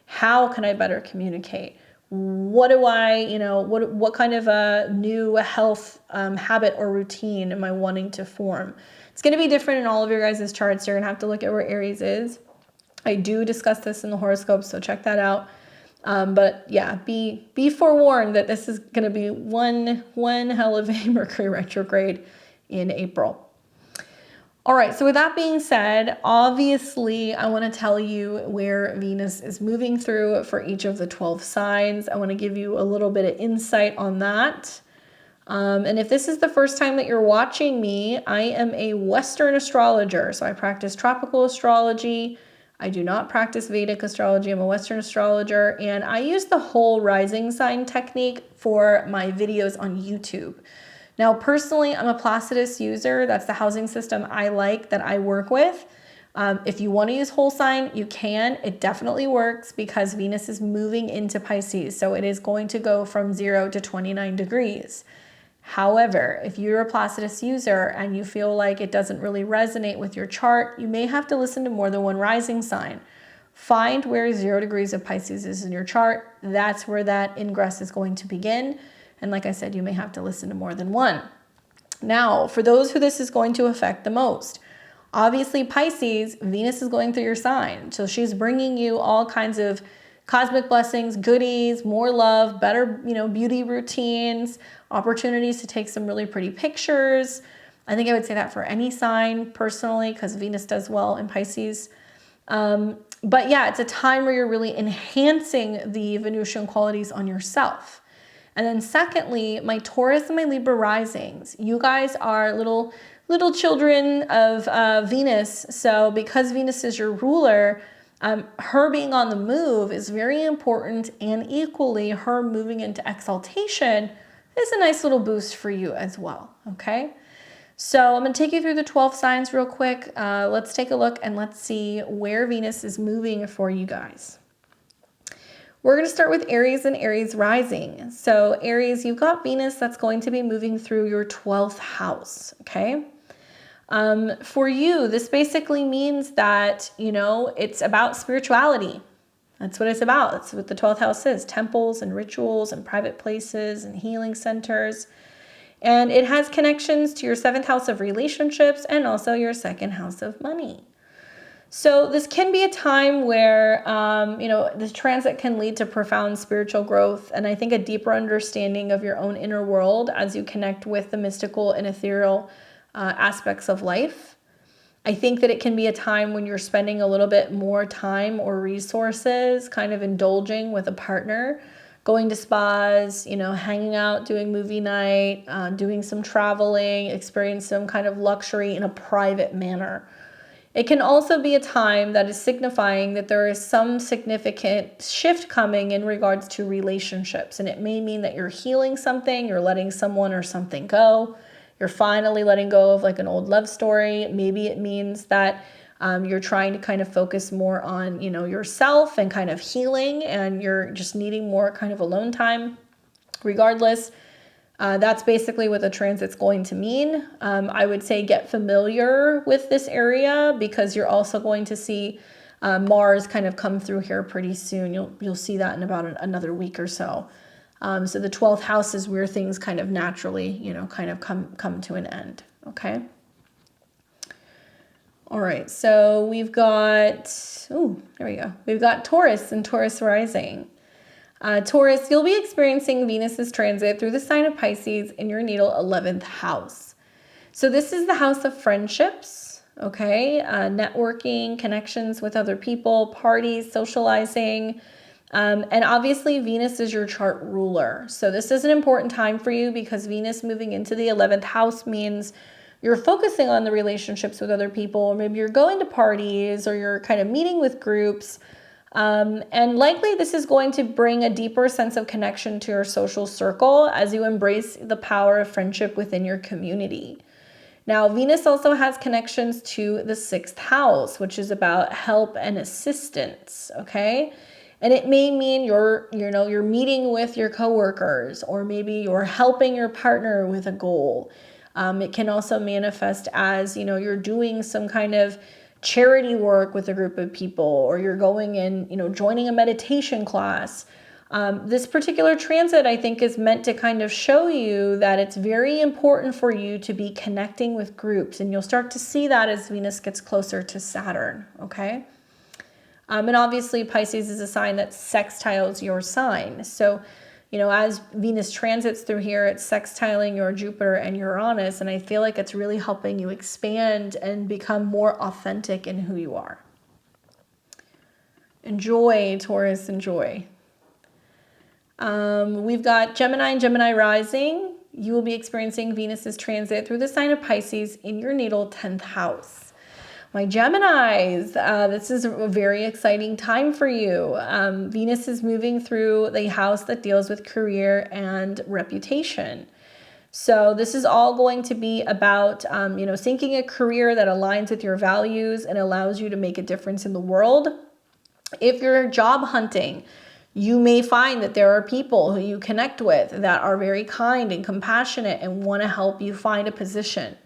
Speaker 1: How can I better communicate? What do I, what kind of a new health habit or routine am I wanting to form? It's going to be different in all of your guys' charts. You're going to have to look at where Aries is. I do discuss this in the horoscope, so check that out. But yeah, be forewarned that this is going to be one hell of a Mercury retrograde in April. All right, so with that being said, obviously I want to tell you where Venus is moving through for each of the 12 signs. I want to give you a little bit of insight on that. And if this is the first time that you're watching me, I am a Western astrologer. So I practice tropical astrology. I do not practice Vedic astrology. I'm a Western astrologer, and I use the whole rising sign technique for my videos on YouTube. Now, personally, I'm a Placidus user. That's the housing system I like, that I work with. If you want to use whole sign, you can. It definitely works because Venus is moving into Pisces. So it is going to go from 0 to 29 degrees. However, if you're a Placidus user and you feel like it doesn't really resonate with your chart, you may have to listen to more than one rising sign. Find where 0 degrees of Pisces is in your chart. That's where that ingress is going to begin. And like I said, you may have to listen to more than one. Now, for those who this is going to affect the most, obviously Pisces, Venus is going through your sign. So she's bringing you all kinds of cosmic blessings, goodies, more love, better, beauty routines, opportunities to take some really pretty pictures. I think I would say that for any sign personally, because Venus does well in Pisces. But yeah, it's a time where you're really enhancing the Venusian qualities on yourself. And then secondly, my Taurus and my Libra risings, you guys are little children of Venus. So because Venus is your ruler, her being on the move is very important, and equally her moving into exaltation is a nice little boost for you as well, okay? So I'm going to take you through the 12 signs real quick. Let's take a look and let's see where Venus is moving for you guys. We're going to start with Aries and Aries rising. So Aries, you've got Venus that's going to be moving through your 12th house, okay? For you, this basically means that, it's about spirituality. That's what it's about. That's what the 12th house is. Temples and rituals and private places and healing centers. And it has connections to your 7th house of relationships and also your 2nd house of money. So this can be a time where, this transit can lead to profound spiritual growth and I think a deeper understanding of your own inner world as you connect with the mystical and ethereal aspects of life. I think that it can be a time when you're spending a little bit more time or resources kind of indulging with a partner, going to spas, hanging out, doing movie night, doing some traveling, experience some kind of luxury in a private manner. It can also be a time that is signifying that there is some significant shift coming in regards to relationships. And it may mean that you're healing something, you're letting someone or something go. You're finally letting go of like an old love story. Maybe it means that you're trying to kind of focus more on, yourself and kind of healing, and you're just needing more kind of alone time. Regardless, that's basically what the transit's going to mean. I would say get familiar with this area because you're also going to see Mars kind of come through here pretty soon. You'll see that in about another week or so. So the 12th house is where things kind of naturally, kind of come to an end. Okay. All right. So we've got, there we go. We've got Taurus and Taurus rising. Taurus, you'll be experiencing Venus's transit through the sign of Pisces in your natal 11th house. So this is the house of friendships, okay? Networking, connections with other people, parties, socializing. And obviously Venus is your chart ruler. So this is an important time for you because Venus moving into the 11th house means you're focusing on the relationships with other people, or maybe you're going to parties or you're kind of meeting with groups. And likely this is going to bring a deeper sense of connection to your social circle as you embrace the power of friendship within your community. Now, Venus also has connections to the 6th house, which is about help and assistance, okay? And it may mean you're meeting with your coworkers, or maybe you're helping your partner with a goal. It can also manifest as, you're doing some kind of charity work with a group of people, or you're going in, joining a meditation class. This particular transit, I think, is meant to kind of show you that it's very important for you to be connecting with groups. And you'll start to see that as Venus gets closer to Saturn, okay? And obviously Pisces is a sign that sextiles your sign. So, as Venus transits through here, it's sextiling your Jupiter and Uranus. And I feel like it's really helping you expand and become more authentic in who you are. Enjoy, Taurus, enjoy. We've got Gemini and Gemini rising. You will be experiencing Venus's transit through the sign of Pisces in your natal 10th house. My Geminis, this is a very exciting time for you. Venus is moving through the house that deals with career and reputation. So this is all going to be about, seeking a career that aligns with your values and allows you to make a difference in the world. If you're job hunting, you may find that there are people who you connect with that are very kind and compassionate and want to help you find a position.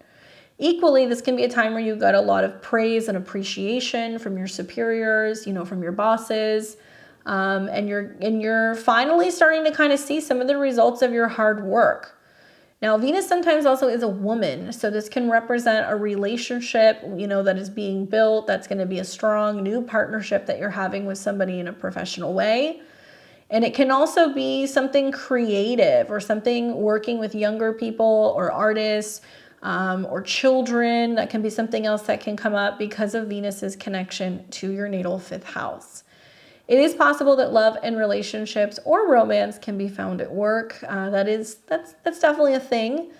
Speaker 1: Equally, this can be a time where you got a lot of praise and appreciation from your superiors, from your bosses, and you're finally starting to kind of see some of the results of your hard work. Now, Venus sometimes also is a woman, so this can represent a relationship, that is being built. That's going to be a strong new partnership that you're having with somebody in a professional way. And it can also be something creative or something working with younger people or artists, or children. That can be something else that can come up because of Venus's connection to your natal 5th house. It is possible that love and relationships or romance can be found at work. That's definitely a thing.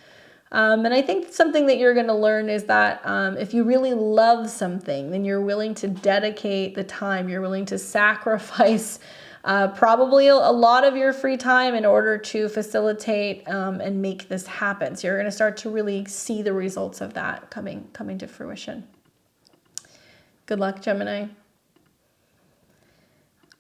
Speaker 1: And I think something that you're going to learn is that if you really love something, then you're willing to dedicate the time. You're willing to sacrifice probably a lot of your free time in order to facilitate and make this happen. So you're going to start to really see the results of that coming to fruition. Good luck, Gemini.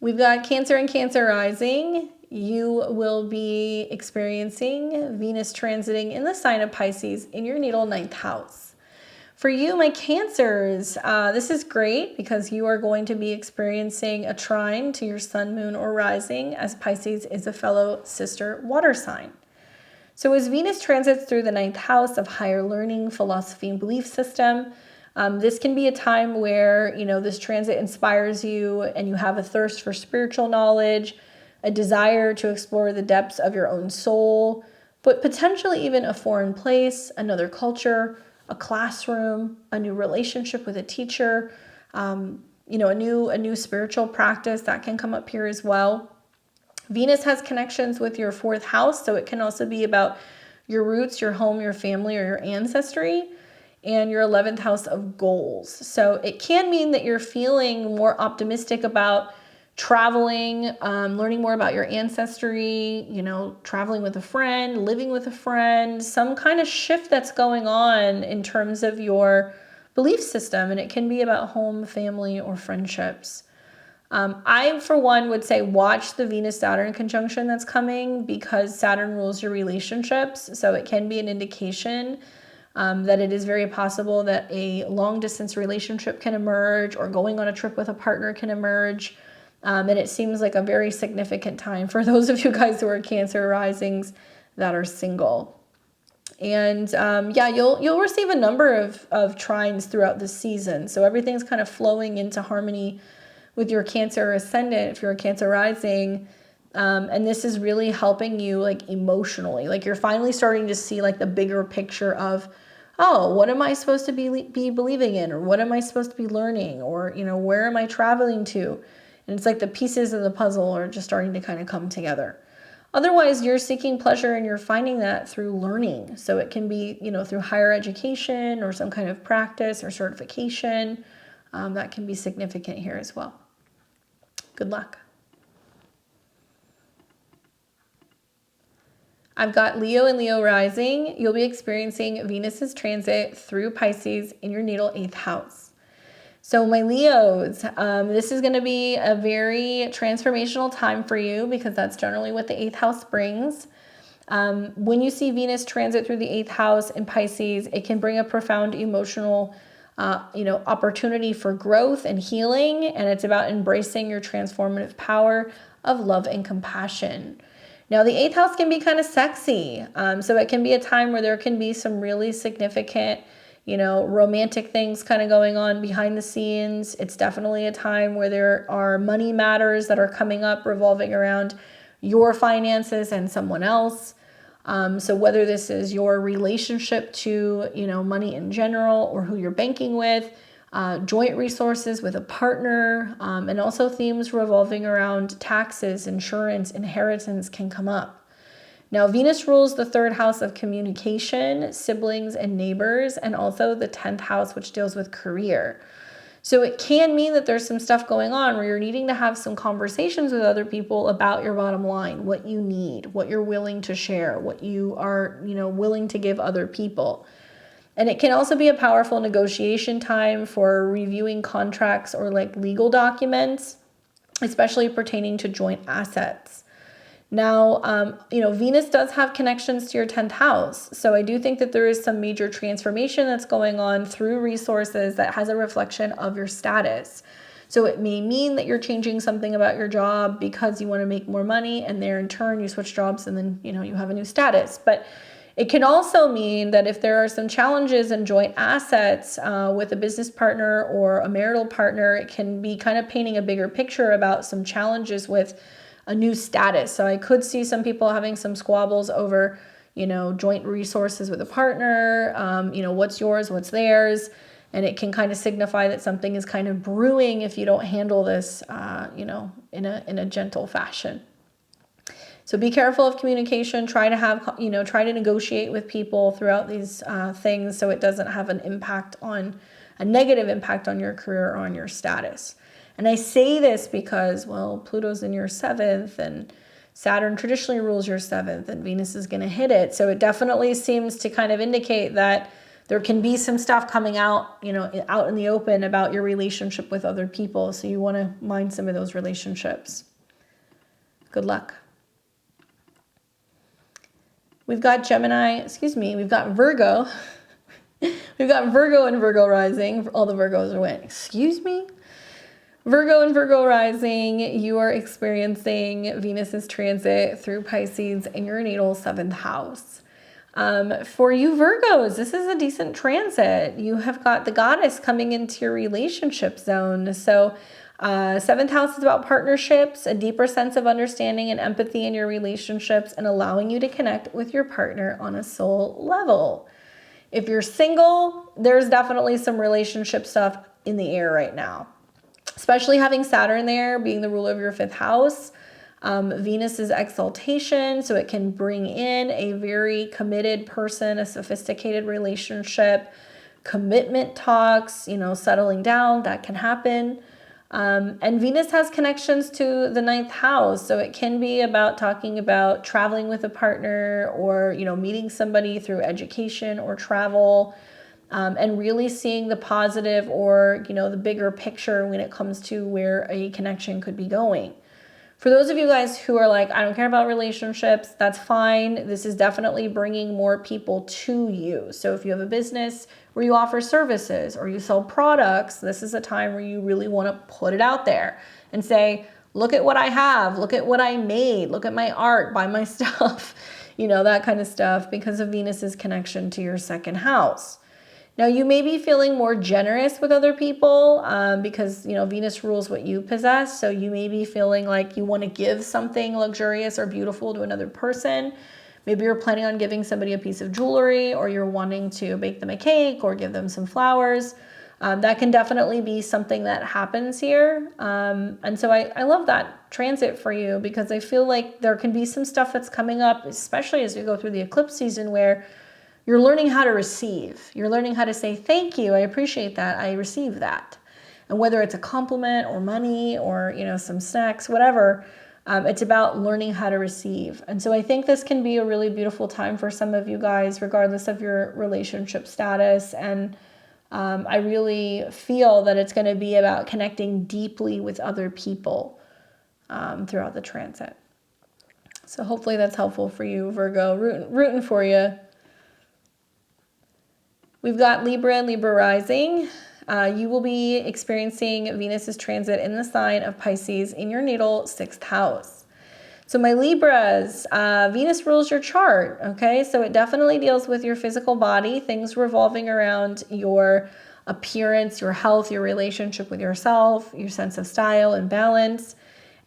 Speaker 1: We've got Cancer and Cancer rising. You will be experiencing Venus transiting in the sign of Pisces in your natal 9th house. For you, my Cancers, this is great because you are going to be experiencing a trine to your sun, moon, or rising, as Pisces is a fellow sister water sign. So as Venus transits through the 9th house of higher learning, philosophy, and belief system, this can be a time where, this transit inspires you and you have a thirst for spiritual knowledge, a desire to explore the depths of your own soul, but potentially even a foreign place, another culture, a classroom, a new relationship with a teacher, a new spiritual practice that can come up here as well. Venus has connections with your 4th house, so it can also be about your roots, your home, your family, or your ancestry, and your 11th house of goals. So it can mean that you're feeling more optimistic about traveling, learning more about your ancestry, traveling with a friend, living with a friend, some kind of shift that's going on in terms of your belief system. And it can be about home, family, or friendships. I, for one, would say watch the Venus-Saturn conjunction that's coming because Saturn rules your relationships. So it can be an indication that it is very possible that a long-distance relationship can emerge or going on a trip with a partner can emerge. And it seems like a very significant time for those of you guys who are Cancer risings that are single. And you'll receive a number of trines throughout the season. So everything's kind of flowing into harmony with your Cancer ascendant if you're a Cancer rising. And this is really helping you emotionally. You're finally starting to see the bigger picture of, oh, what am I supposed to be believing in? Or what am I supposed to be learning? Or, where am I traveling to? And it's like the pieces of the puzzle are just starting to kind of come together. Otherwise, you're seeking pleasure and you're finding that through learning. So it can be, through higher education or some kind of practice or certification. That can be significant here as well. Good luck. I've got Leo and Leo rising. You'll be experiencing Venus's transit through Pisces in your natal 8th house. So my Leos, this is going to be a very transformational time for you because that's generally what the 8th house brings. When you see Venus transit through the 8th house in Pisces, it can bring a profound emotional opportunity for growth and healing. And it's about embracing your transformative power of love and compassion. Now, the 8th house can be kind of sexy. So it can be a time where there can be some really significant, romantic things kind of going on behind the scenes. It's definitely a time where there are money matters that are coming up revolving around your finances and someone else. So whether this is your relationship to, money in general or who you're banking with, joint resources with a partner, and also themes revolving around taxes, insurance, inheritance can come up. Now, Venus rules the 3rd house of communication, siblings, and neighbors, and also the 10th house, which deals with career. So it can mean that there's some stuff going on where you're needing to have some conversations with other people about your bottom line, what you need, what you're willing to share, what you are, willing to give other people. And it can also be a powerful negotiation time for reviewing contracts or legal documents, especially pertaining to joint assets. Now, Venus does have connections to your 10th house. So I do think that there is some major transformation that's going on through resources that has a reflection of your status. So it may mean that you're changing something about your job because you want to make more money, and there in turn you switch jobs and then, you have a new status. But it can also mean that if there are some challenges in joint assets with a business partner or a marital partner, it can be kind of painting a bigger picture about some challenges with a new status. So I could see some people having some squabbles over, joint resources with a partner, what's yours, what's theirs. And it can kind of signify that something is kind of brewing if you don't handle this, in a gentle fashion. So be careful of communication. Try to negotiate with people throughout these things so it doesn't have a negative impact on your career or on your status. And I say this because, Pluto's in your 7th and Saturn traditionally rules your 7th and Venus is going to hit it. So it definitely seems to kind of indicate that there can be some stuff coming out, out in the open about your relationship with other people. So you want to mind some of those relationships. Good luck. We've got Virgo. We've got Virgo and Virgo rising. All the Virgos went, excuse me? Virgo and Virgo rising, you are experiencing Venus's transit through Pisces in your natal 7th house. For you Virgos, this is a decent transit. You have got the goddess coming into your relationship zone. So 7th house is about partnerships, a deeper sense of understanding and empathy in your relationships, and allowing you to connect with your partner on a soul level. If you're single, there's definitely some relationship stuff in the air right now. Especially having Saturn there, being the ruler of your 5th house. Venus is exaltation, so it can bring in a very committed person, a sophisticated relationship, commitment talks, settling down, that can happen. And Venus has connections to the 9th house, so it can be about talking about traveling with a partner or, meeting somebody through education or travel. And really seeing the positive or, the bigger picture when it comes to where a connection could be going. For those of you guys who are like, I don't care about relationships, that's fine. This is definitely bringing more people to you. So if you have a business where you offer services or you sell products, this is a time where you really want to put it out there and say, look at what I have, look at what I made, look at my art, buy my stuff, that kind of stuff, because of Venus's connection to your 2nd house. Now, you may be feeling more generous with other people because, Venus rules what you possess. So you may be feeling like you want to give something luxurious or beautiful to another person. Maybe you're planning on giving somebody a piece of jewelry, or you're wanting to bake them a cake or give them some flowers. That can definitely be something that happens here. And so I love that transit for you, because I feel like there can be some stuff that's coming up, especially as we go through the eclipse season, where you're learning how to receive. You're learning how to say, thank you, I appreciate that, I receive that. And whether it's a compliment or money or, some snacks, whatever, it's about learning how to receive. And so I think this can be a really beautiful time for some of you guys, regardless of your relationship status. And I really feel that it's going to be about connecting deeply with other people throughout the transit. So hopefully that's helpful for you, Virgo. Rooting for you. We've got Libra and Libra rising. You will be experiencing Venus's transit in the sign of Pisces in your natal 6th house. So my Libras, Venus rules your chart, okay? So it definitely deals with your physical body, things revolving around your appearance, your health, your relationship with yourself, your sense of style and balance.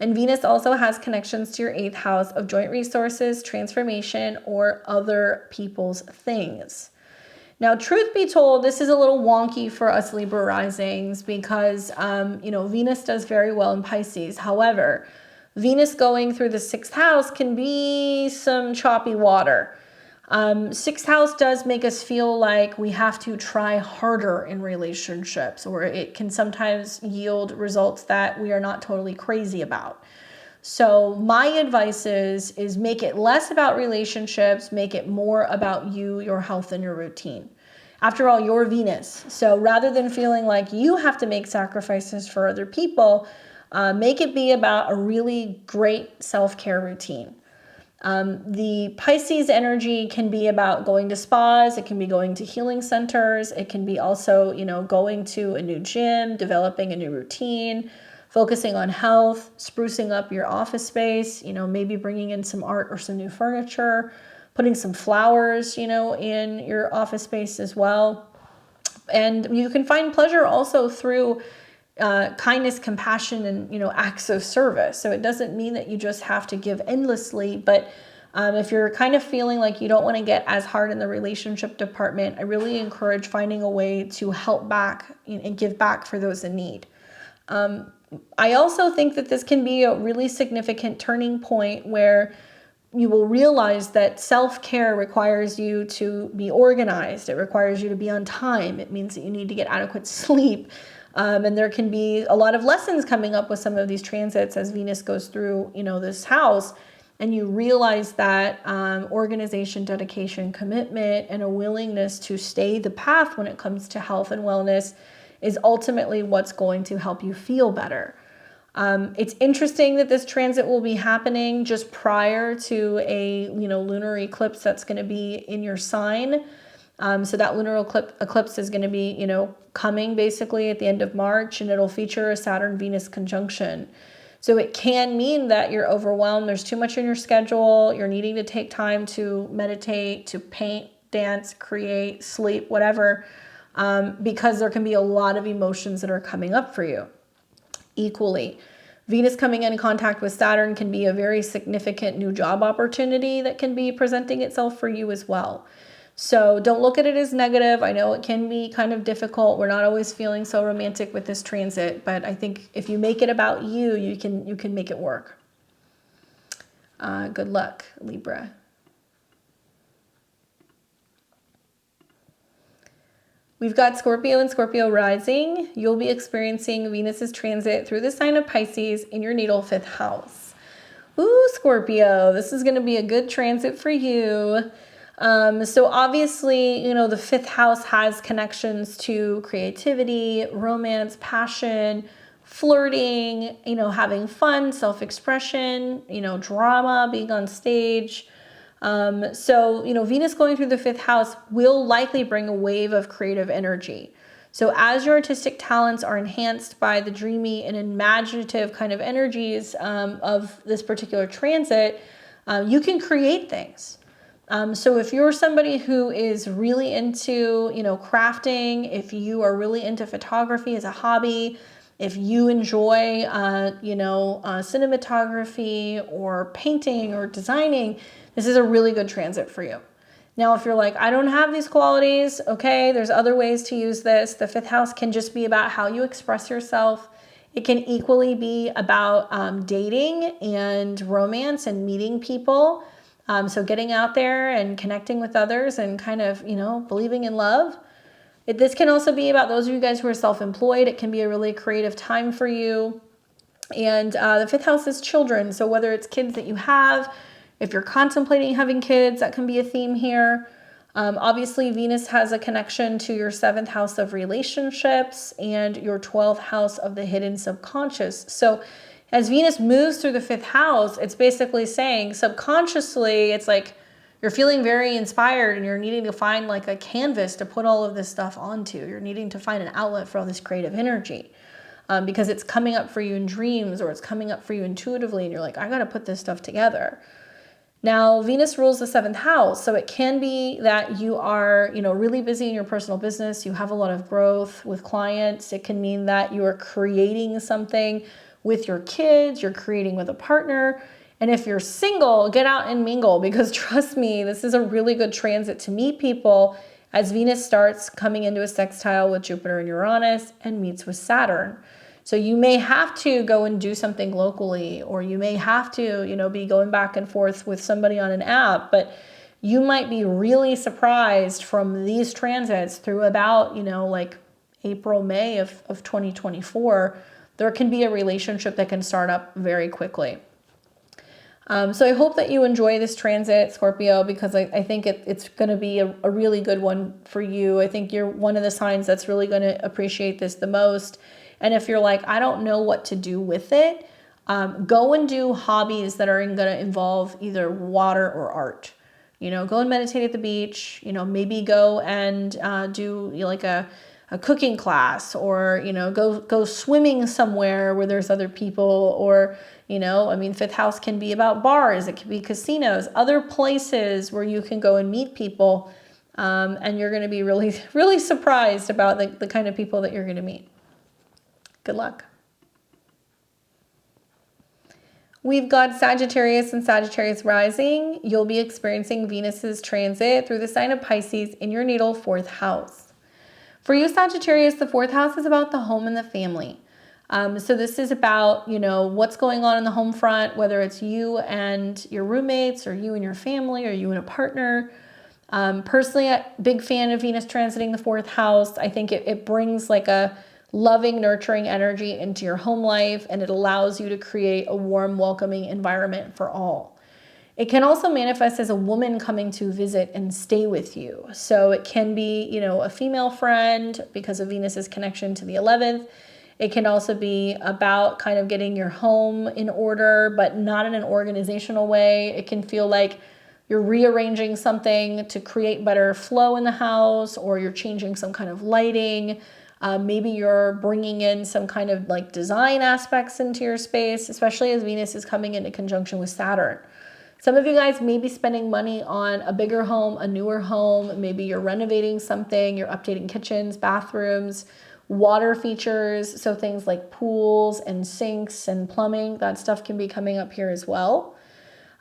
Speaker 1: And Venus also has connections to your 8th house of joint resources, transformation, or other people's things. Now, truth be told, this is a little wonky for us Libra risings because, Venus does very well in Pisces. However, Venus going through the 6th house can be some choppy water. 6th house does make us feel like we have to try harder in relationships, or it can sometimes yield results that we are not totally crazy about. So my advice is make it less about relationships, make it more about you, your health, and your routine. After all, you're Venus. So rather than feeling like you have to make sacrifices for other people, make it be about a really great self-care routine. The Pisces energy can be about going to spas, it can be going to healing centers, it can be also, going to a new gym, developing a new routine, focusing on health, sprucing up your office space, maybe bringing in some art or some new furniture, putting some flowers, in your office space as well. And you can find pleasure also through kindness, compassion, and, acts of service. So it doesn't mean that you just have to give endlessly, but if you're kind of feeling like you don't want to get as hard in the relationship department, I really encourage finding a way to help back and give back for those in need. I also think that this can be a really significant turning point where you will realize that self-care requires you to be organized. It requires you to be on time. It means that you need to get adequate sleep. And there can be a lot of lessons coming up with some of these transits as Venus goes through, this house. And you realize that organization, dedication, commitment, and a willingness to stay the path when it comes to health and wellness is ultimately what's going to help you feel better. It's interesting that this transit will be happening just prior to a lunar eclipse that's going to be in your sign. So that lunar eclipse is going to be, you know, coming basically at the end of March, and it'll feature a Saturn-Venus conjunction. So it can mean that you're overwhelmed. There's too much in your schedule. You're needing to take time to meditate, to paint, dance, create, sleep, whatever, because there can be a lot of emotions that are coming up for you equally. Venus coming in contact with Saturn can be a very significant new job opportunity that can be presenting itself for you as well. So don't look at it as negative. I know it can be kind of difficult. We're not always feeling so romantic with this transit, but I think if you make it about you, you can make it work. Good luck, Libra. We've got Scorpio and Scorpio rising. You'll be experiencing Venus's transit through the sign of Pisces in your natal 5th house. Ooh, Scorpio, this is going to be a good transit for you. So obviously, you know, the 5th house has connections to creativity, romance, passion, flirting, you know, having fun, self-expression, you know, drama, being on stage. So, you know, Venus going through the 5th house will likely bring a wave of creative energy. So as your artistic talents are enhanced by the dreamy and imaginative kind of energies of this particular transit, you can create things. So if you're somebody who is really into, you know, crafting, if you are really into photography as a hobby, if you enjoy, you know, cinematography or painting or designing, this is a really good transit for you. Now, if you're like, I don't have these qualities, okay, there's other ways to use this. The 5th house can just be about how you express yourself. It can equally be about dating and romance and meeting people. So getting out there and connecting with others and kind of, you know, believing in love. This can also be about those of you guys who are self-employed. It can be a really creative time for you. And the 5th house is children. So whether it's kids that you have, if you're contemplating having kids, that can be a theme here. Obviously, Venus has a connection to your 7th house of relationships and your 12th house of the hidden subconscious. So as Venus moves through the 5th house, it's basically saying subconsciously, it's like you're feeling very inspired and you're needing to find like a canvas to put all of this stuff onto. You're needing to find an outlet for all this creative energy because it's coming up for you in dreams or it's coming up for you intuitively. And you're like, I got to put this stuff together. Now, Venus rules the 7th house, so it can be that you are, you know, really busy in your personal business. You have a lot of growth with clients. It can mean that you are creating something with your kids, you're creating with a partner. And if you're single, get out and mingle because trust me, this is a really good transit to meet people as Venus starts coming into a sextile with Jupiter and Uranus and meets with Saturn. So you may have to go and do something locally, or you may have to, you know, be going back and forth with somebody on an app, but you might be really surprised from these transits through about, you know, like April, May of 2024, there can be a relationship that can start up very quickly. So I hope that you enjoy this transit, Scorpio, because I think it's going to be a really good one for you. I think you're one of the signs that's really going to appreciate this the most. And if you're like, I don't know what to do with it, go and do hobbies that are going to involve either water or art. You know, go and meditate at the beach, you know, maybe go and do like a cooking class, or, you know, go swimming somewhere where there's other people, or, you know, I mean, 5th house can be about bars, it can be casinos, other places where you can go and meet people. And you're going to be really, really surprised about the kind of people that you're going to meet. Good luck. We've got Sagittarius and Sagittarius rising. You'll be experiencing Venus's transit through the sign of Pisces in your natal 4th house. For you, Sagittarius, the 4th house is about the home and the family. So this is about, you know, what's going on in the home front, whether it's you and your roommates, or you and your family, or you and a partner. Personally, a big fan of Venus transiting the 4th house. I think it brings like a loving, nurturing energy into your home life, and it allows you to create a warm, welcoming environment for all. It can also manifest as a woman coming to visit and stay with you. So it can be, you know, a female friend because of Venus's connection to the 11th. It can also be about kind of getting your home in order, but not in an organizational way. It can feel like you're rearranging something to create better flow in the house, or you're changing some kind of lighting. Maybe you're bringing in some kind of like design aspects into your space, especially as Venus is coming into conjunction with Saturn. Some of you guys may be spending money on a bigger home, a newer home. Maybe you're renovating something, you're updating kitchens, bathrooms, water features. So things like pools and sinks and plumbing, that stuff can be coming up here as well.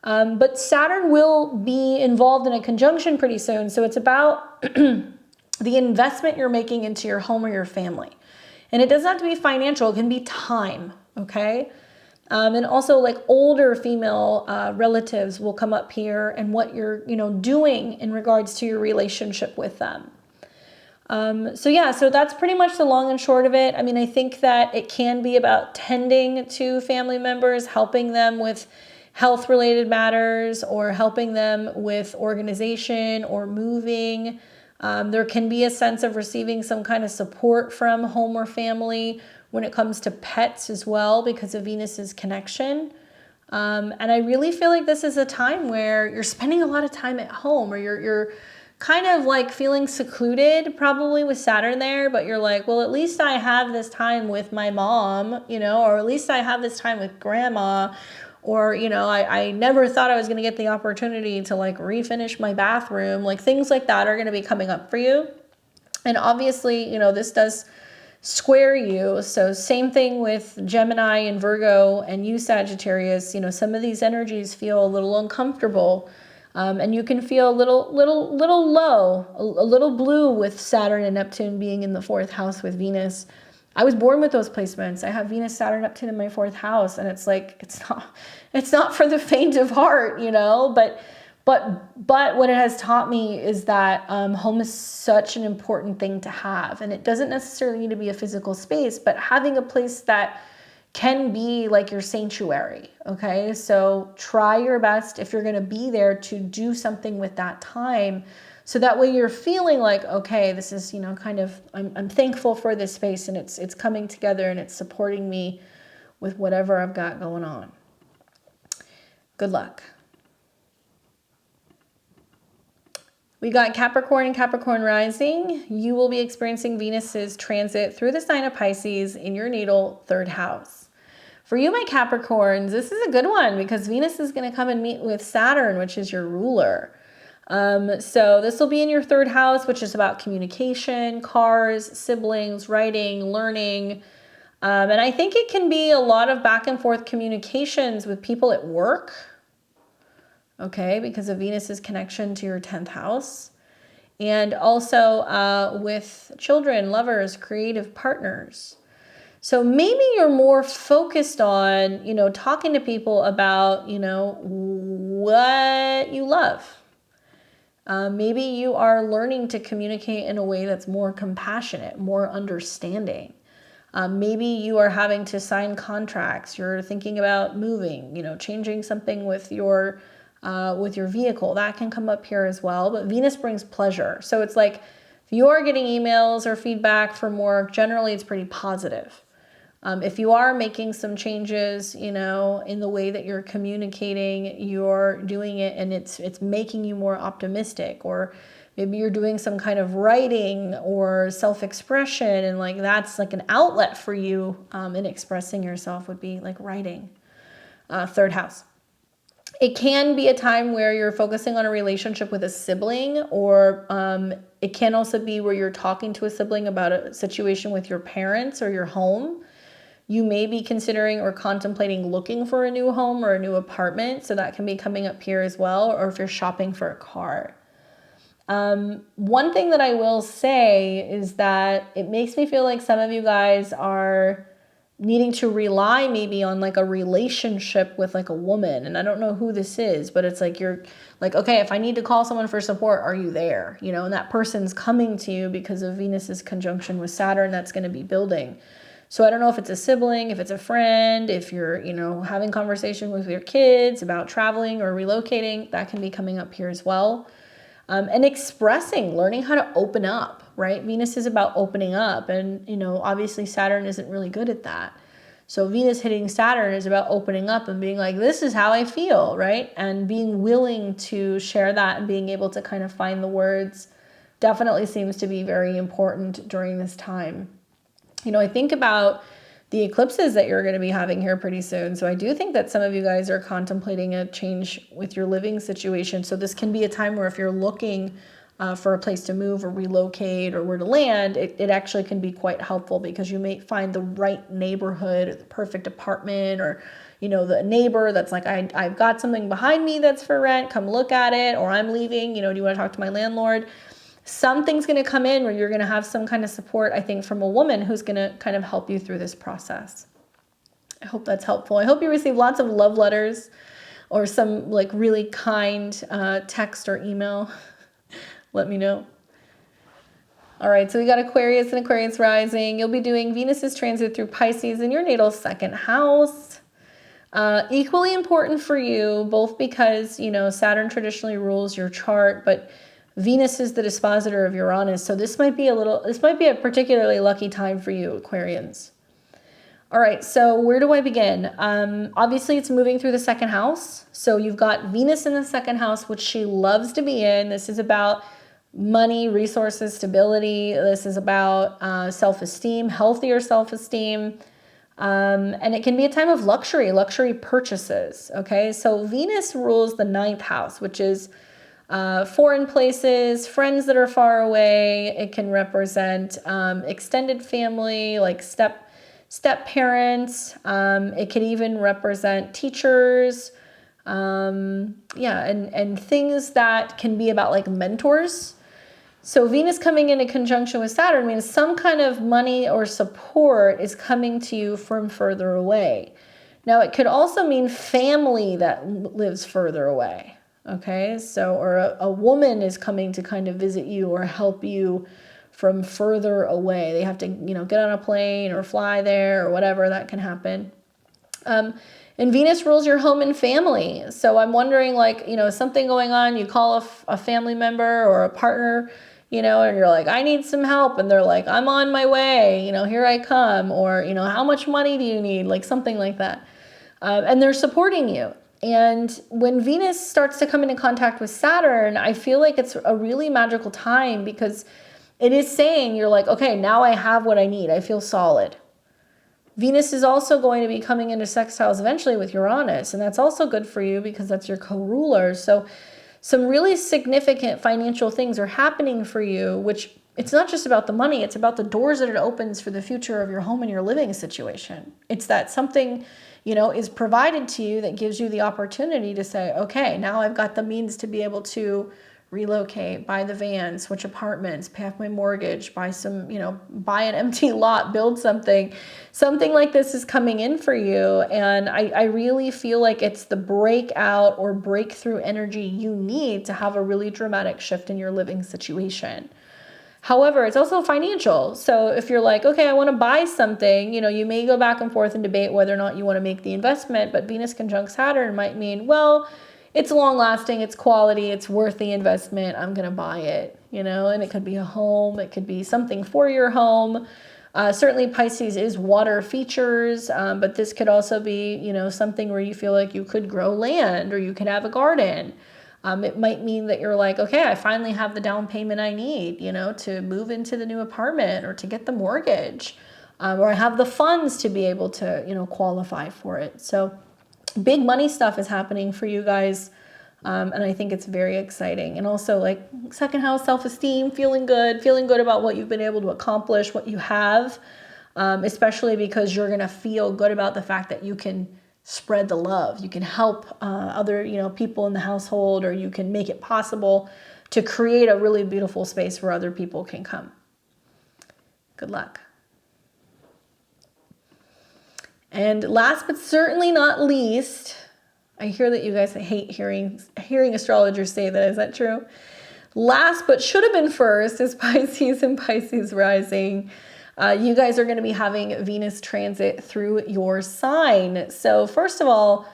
Speaker 1: But Saturn will be involved in a conjunction pretty soon. So it's about the investment you're making into your home or your family. And it doesn't have to be financial, it can be time, okay? And also like older female relatives will come up here, and what you're, doing in regards to your relationship with them. So that's pretty much the long and short of it. I mean, I think that it can be about tending to family members, helping them with health-related matters, or helping them with organization or moving. There can be a sense of receiving some kind of support from home or family when it comes to pets as well, because of Venus's connection. And I really feel like this is a time where you're spending a lot of time at home, or you're kind of like feeling secluded, probably with Saturn there, but you're like, well, at least I have this time with my mom, or at least I have this time with grandma. Or, I never thought I was going to get the opportunity to like refinish my bathroom. Like things like that are going to be coming up for you. And obviously, this does square you. So same thing with Gemini and Virgo and you, Sagittarius. Some of these energies feel a little uncomfortable. And you can feel a little low, a little blue with Saturn and Neptune being in the 4th house with Venus. I was born with those placements. I have Venus, Saturn, Neptune in my 4th house, and it's like it's not for the faint of heart, But what it has taught me is that home is such an important thing to have, and it doesn't necessarily need to be a physical space, but having a place that can be like your sanctuary. Okay, so try your best if you're going to be there to do something with that time. So that way you're feeling like, okay, this is, kind of, I'm thankful for this space, and it's coming together, and it's supporting me with whatever I've got going on. Good luck. We got Capricorn and Capricorn rising. You will be experiencing Venus's transit through the sign of Pisces in your natal 3rd house. For you, my Capricorns, this is a good one because Venus is going to come and meet with Saturn, which is your ruler. So this will be in your 3rd house, which is about communication, cars, siblings, writing, learning. And I think it can be a lot of back and forth communications with people at work. Okay, because of Venus's connection to your 10th house. And also with children, lovers, creative partners. So maybe you're more focused on, talking to people about, what you love. Maybe you are learning to communicate in a way that's more compassionate, more understanding. Maybe you are having to sign contracts. You're thinking about moving, changing something with your vehicle. That can come up here as well. But Venus brings pleasure. So it's like if you are getting emails or feedback from work, generally it's pretty positive. If you are making some changes, in the way that you're communicating, you're doing it and it's making you more optimistic, or maybe you're doing some kind of writing or self-expression, and like that's like an outlet for you in expressing yourself would be like writing. 3rd house. It can be a time where you're focusing on a relationship with a sibling, or it can also be where you're talking to a sibling about a situation with your parents or your home. You may be considering or contemplating looking for a new home or a new apartment, so that can be coming up here as well, or if you're shopping for a car. One thing that I will say is that it makes me feel like some of you guys are needing to rely maybe on like a relationship with like a woman. And I don't know who this is, but it's like you're like, okay, if I need to call someone for support, are you there? And that person's coming to you because of Venus's conjunction with Saturn that's going to be building. So I don't know if it's a sibling, if it's a friend, if you're, having conversation with your kids about traveling or relocating, that can be coming up here as well. And expressing, learning how to open up, right? Venus is about opening up, and, obviously Saturn isn't really good at that. So Venus hitting Saturn is about opening up and being like, this is how I feel, right? And being willing to share that and being able to kind of find the words definitely seems to be very important during this time. You know, I think about the eclipses that you're going to be having here pretty soon. So I do think that some of you guys are contemplating a change with your living situation. So this can be a time where if you're looking for a place to move or relocate or where to land, it actually can be quite helpful because you may find the right neighborhood, or the perfect apartment, or, you know, the neighbor that's like, I've got something behind me that's for rent, come look at it, or I'm leaving, you know, do you want to talk to my landlord? Something's going to come in where you're going to have some kind of support, I think, from a woman who's going to kind of help you through this process. I hope that's helpful. I hope you receive lots of love letters or some like really kind text or email. Let me know. All right, so we got Aquarius and Aquarius rising. You'll be doing Venus's transit through Pisces in your natal second house. Equally important for you, both because, you know, Saturn traditionally rules your chart, but Venus is the dispositor of Uranus. So this might be a particularly lucky time for you, Aquarians. All right, so where do I begin? Obviously, it's moving through the second house. So you've got Venus in the second house, which she loves to be in. This is about money, resources, stability. This is about self-esteem, healthier self-esteem. And it can be a time of luxury purchases. Okay, so Venus rules the ninth house, which is foreign places, friends that are far away. It can represent extended family, like step parents. It could even represent teachers. And things that can be about like mentors. So Venus coming in conjunction with Saturn means some kind of money or support is coming to you from further away. Now, it could also mean family that lives further away. Okay, so, or a woman is coming to kind of visit you or help you from further away. They have to, you know, get on a plane or fly there or whatever, that can happen. And Venus rules your home and family. So I'm wondering, like, you know, something going on, you call a family member or a partner, you know, and you're like, I need some help. And they're like, I'm on my way, you know, here I come. Or, you know, how much money do you need? Like something like that. And they're supporting you. And when Venus starts to come into contact with Saturn, I feel like it's a really magical time because it is saying you're like, okay, now I have what I need. I feel solid. Venus is also going to be coming into sextiles eventually with Uranus, and that's also good for you because that's your co-ruler. So some really significant financial things are happening for you, which it's not just about the money, it's about the doors that it opens for the future of your home and your living situation. It's that something, you know, is provided to you that gives you the opportunity to say, okay, now I've got the means to be able to relocate, buy the van, switch apartments, pay off my mortgage, buy some, you know, buy an empty lot, build something. Something like this is coming in for you. And I really feel like it's the breakout or breakthrough energy you need to have a really dramatic shift in your living situation. However, it's also financial. So if you're like, okay, I want to buy something, you know, you may go back and forth and debate whether or not you want to make the investment, but Venus conjunct Saturn might mean, well, it's long lasting, it's quality, it's worth the investment, I'm going to buy it, you know, and it could be a home, it could be something for your home. Certainly Pisces is water features, but this could also be, you know, something where you feel like you could grow land or you could have a garden. It might mean that you're like, okay, I finally have the down payment I need, you know, to move into the new apartment or to get the mortgage, or I have the funds to be able to, you know, qualify for it. So big money stuff is happening for you guys. And I think it's very exciting. And also like second house, self-esteem, feeling good about what you've been able to accomplish, what you have, especially because you're going to feel good about the fact that you can spread the love. You can help other, you know, people in the household, or you can make it possible to create a really beautiful space where other people can come. Good luck. And last but certainly not least, I hear that you guys hate hearing astrologers say that. Is that true? Last but should have been first is Pisces and Pisces rising. You guys are going to be having Venus transit through your sign. So first of all,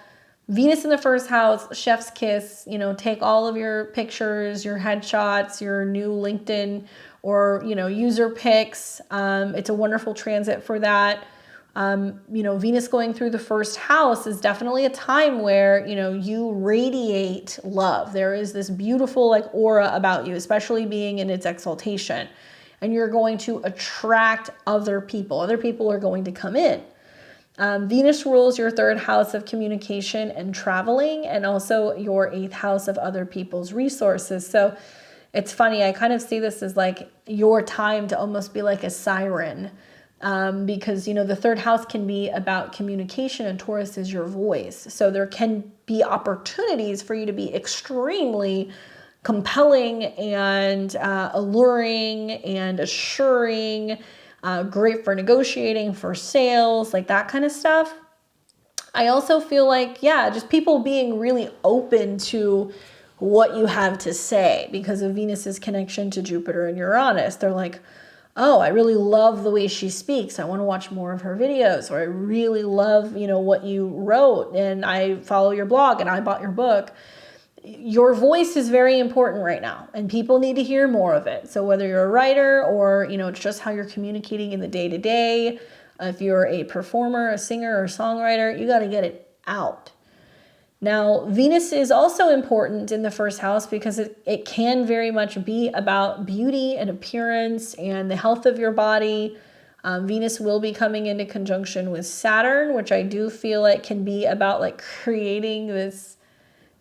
Speaker 1: Venus in the first house, chef's kiss, you know, take all of your pictures, your headshots, your new LinkedIn or, you know, user pics. It's a wonderful transit for that. Venus going through the first house is definitely a time where, you radiate love. There is this beautiful like aura about you, especially being in its exaltation. And you're going to attract other people. Other people are going to come in. Venus rules your third house of communication and traveling, and also your eighth house of other people's resources. So it's funny, I kind of see this as like your time to almost be like a siren. Because, the third house can be about communication and Taurus is your voice. So there can be opportunities for you to be extremely compelling and alluring and assuring, great for negotiating, for sales, like that kind of stuff. I also feel like, just people being really open to what you have to say because of Venus's connection to Jupiter and Uranus. They're like, oh, I really love the way she speaks. I want to watch more of her videos. Or I really love, what you wrote and I follow your blog and I bought your book. Your voice is very important right now and people need to hear more of it. So whether you're a writer or, it's just how you're communicating in the day-to-day, if you're a performer, a singer or songwriter, you got to get it out. Now, Venus is also important in the first house because it can very much be about beauty and appearance and the health of your body. Venus will be coming into conjunction with Saturn, which I do feel like can be about like creating this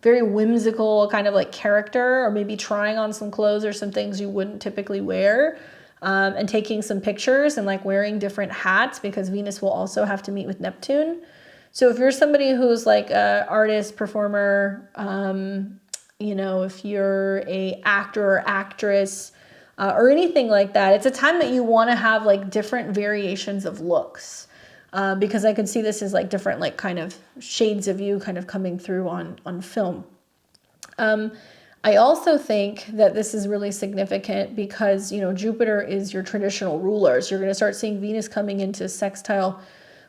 Speaker 1: very whimsical kind of like character, or maybe trying on some clothes or some things you wouldn't typically wear, and taking some pictures and like wearing different hats because Venus will also have to meet with Neptune. So if you're somebody who's like an artist, performer, if you're a actor or actress or anything like that, it's a time that you want to have like different variations of looks because I could see this as like different like kind of shades of you kind of coming through on film. I also think that this is really significant because, Jupiter is your traditional ruler. So you're going to start seeing Venus coming into sextile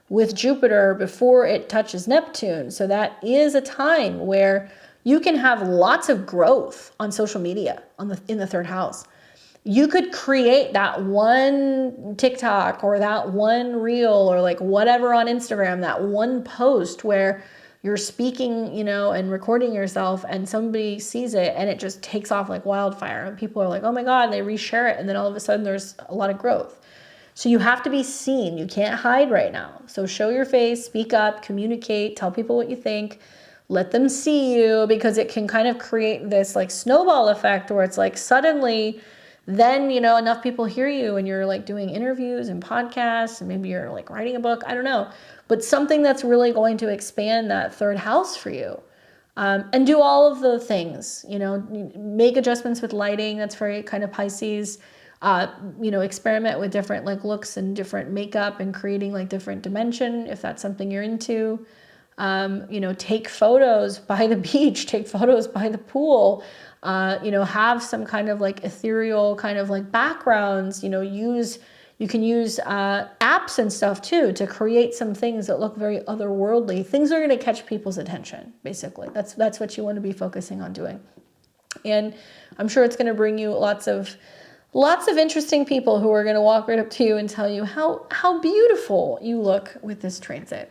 Speaker 1: with Jupiter before it touches Neptune. So that is a time where you can have lots of growth on social media in the third house. You could create that one TikTok or that one reel or like whatever on Instagram, that one post where you're speaking, and recording yourself and somebody sees it and it just takes off like wildfire. And people are like, oh my God, and they reshare it. And then all of a sudden there's a lot of growth. So you have to be seen. You can't hide right now. So show your face, speak up, communicate, tell people what you think, let them see you, because it can kind of create this like snowball effect where it's like suddenly then, enough people hear you and you're like doing interviews and podcasts and maybe you're like writing a book. I don't know, but something that's really going to expand that third house for you. And do all of the things, make adjustments with lighting. That's very kind of Pisces. Experiment with different like looks and different makeup and creating like different dimension if that's something you're into. Take photos by the beach, take photos by the pool, have some kind of like ethereal kind of like backgrounds, you can use apps and stuff too to create some things that look very otherworldly. Things are going to catch people's attention, basically. That's what you want to be focusing on doing. And I'm sure it's going to bring you lots of interesting people who are going to walk right up to you and tell you how beautiful you look with this transit.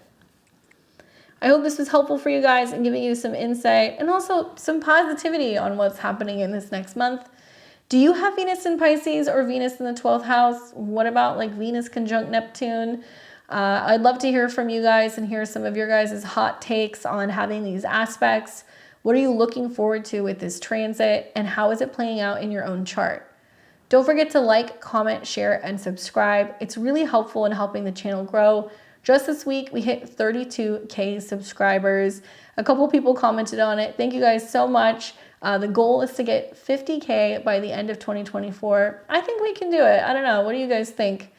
Speaker 1: I hope this was helpful for you guys and giving you some insight and also some positivity on what's happening in this next month. Do you have Venus in Pisces or Venus in the 12th house? What about like Venus conjunct Neptune? I'd love to hear from you guys and hear some of your guys' hot takes on having these aspects. What are you looking forward to with this transit and how is it playing out in your own chart? Don't forget to like, comment, share, and subscribe. It's really helpful in helping the channel grow. Just this week, we hit 32K subscribers. A couple people commented on it. Thank you guys so much. The goal is to get 50K by the end of 2024. I think we can do it. I don't know. What do you guys think?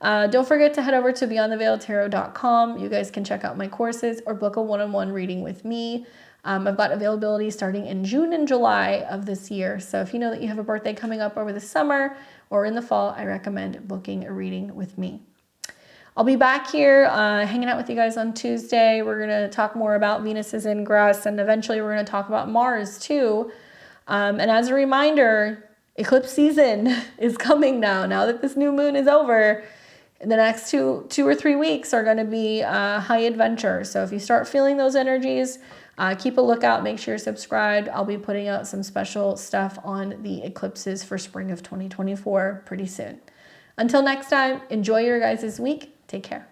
Speaker 1: Don't forget to head over to beyondtheveiledtarot.com. You guys can check out my courses or book a one-on-one reading with me. I've got availability starting in June and July of this year. So if you know that you have a birthday coming up over the summer or in the fall, I recommend booking a reading with me. I'll be back here hanging out with you guys on Tuesday. We're going to talk more about Venus's ingress, and eventually we're going to talk about Mars too. And as a reminder, eclipse season is coming now that this new moon is over. the next two or 3 weeks are going to be high adventure. So if you start feeling those energies, keep a lookout. Make sure you're subscribed. I'll be putting out some special stuff on the eclipses for spring of 2024 pretty soon. Until next time, enjoy your guys' week. Take care.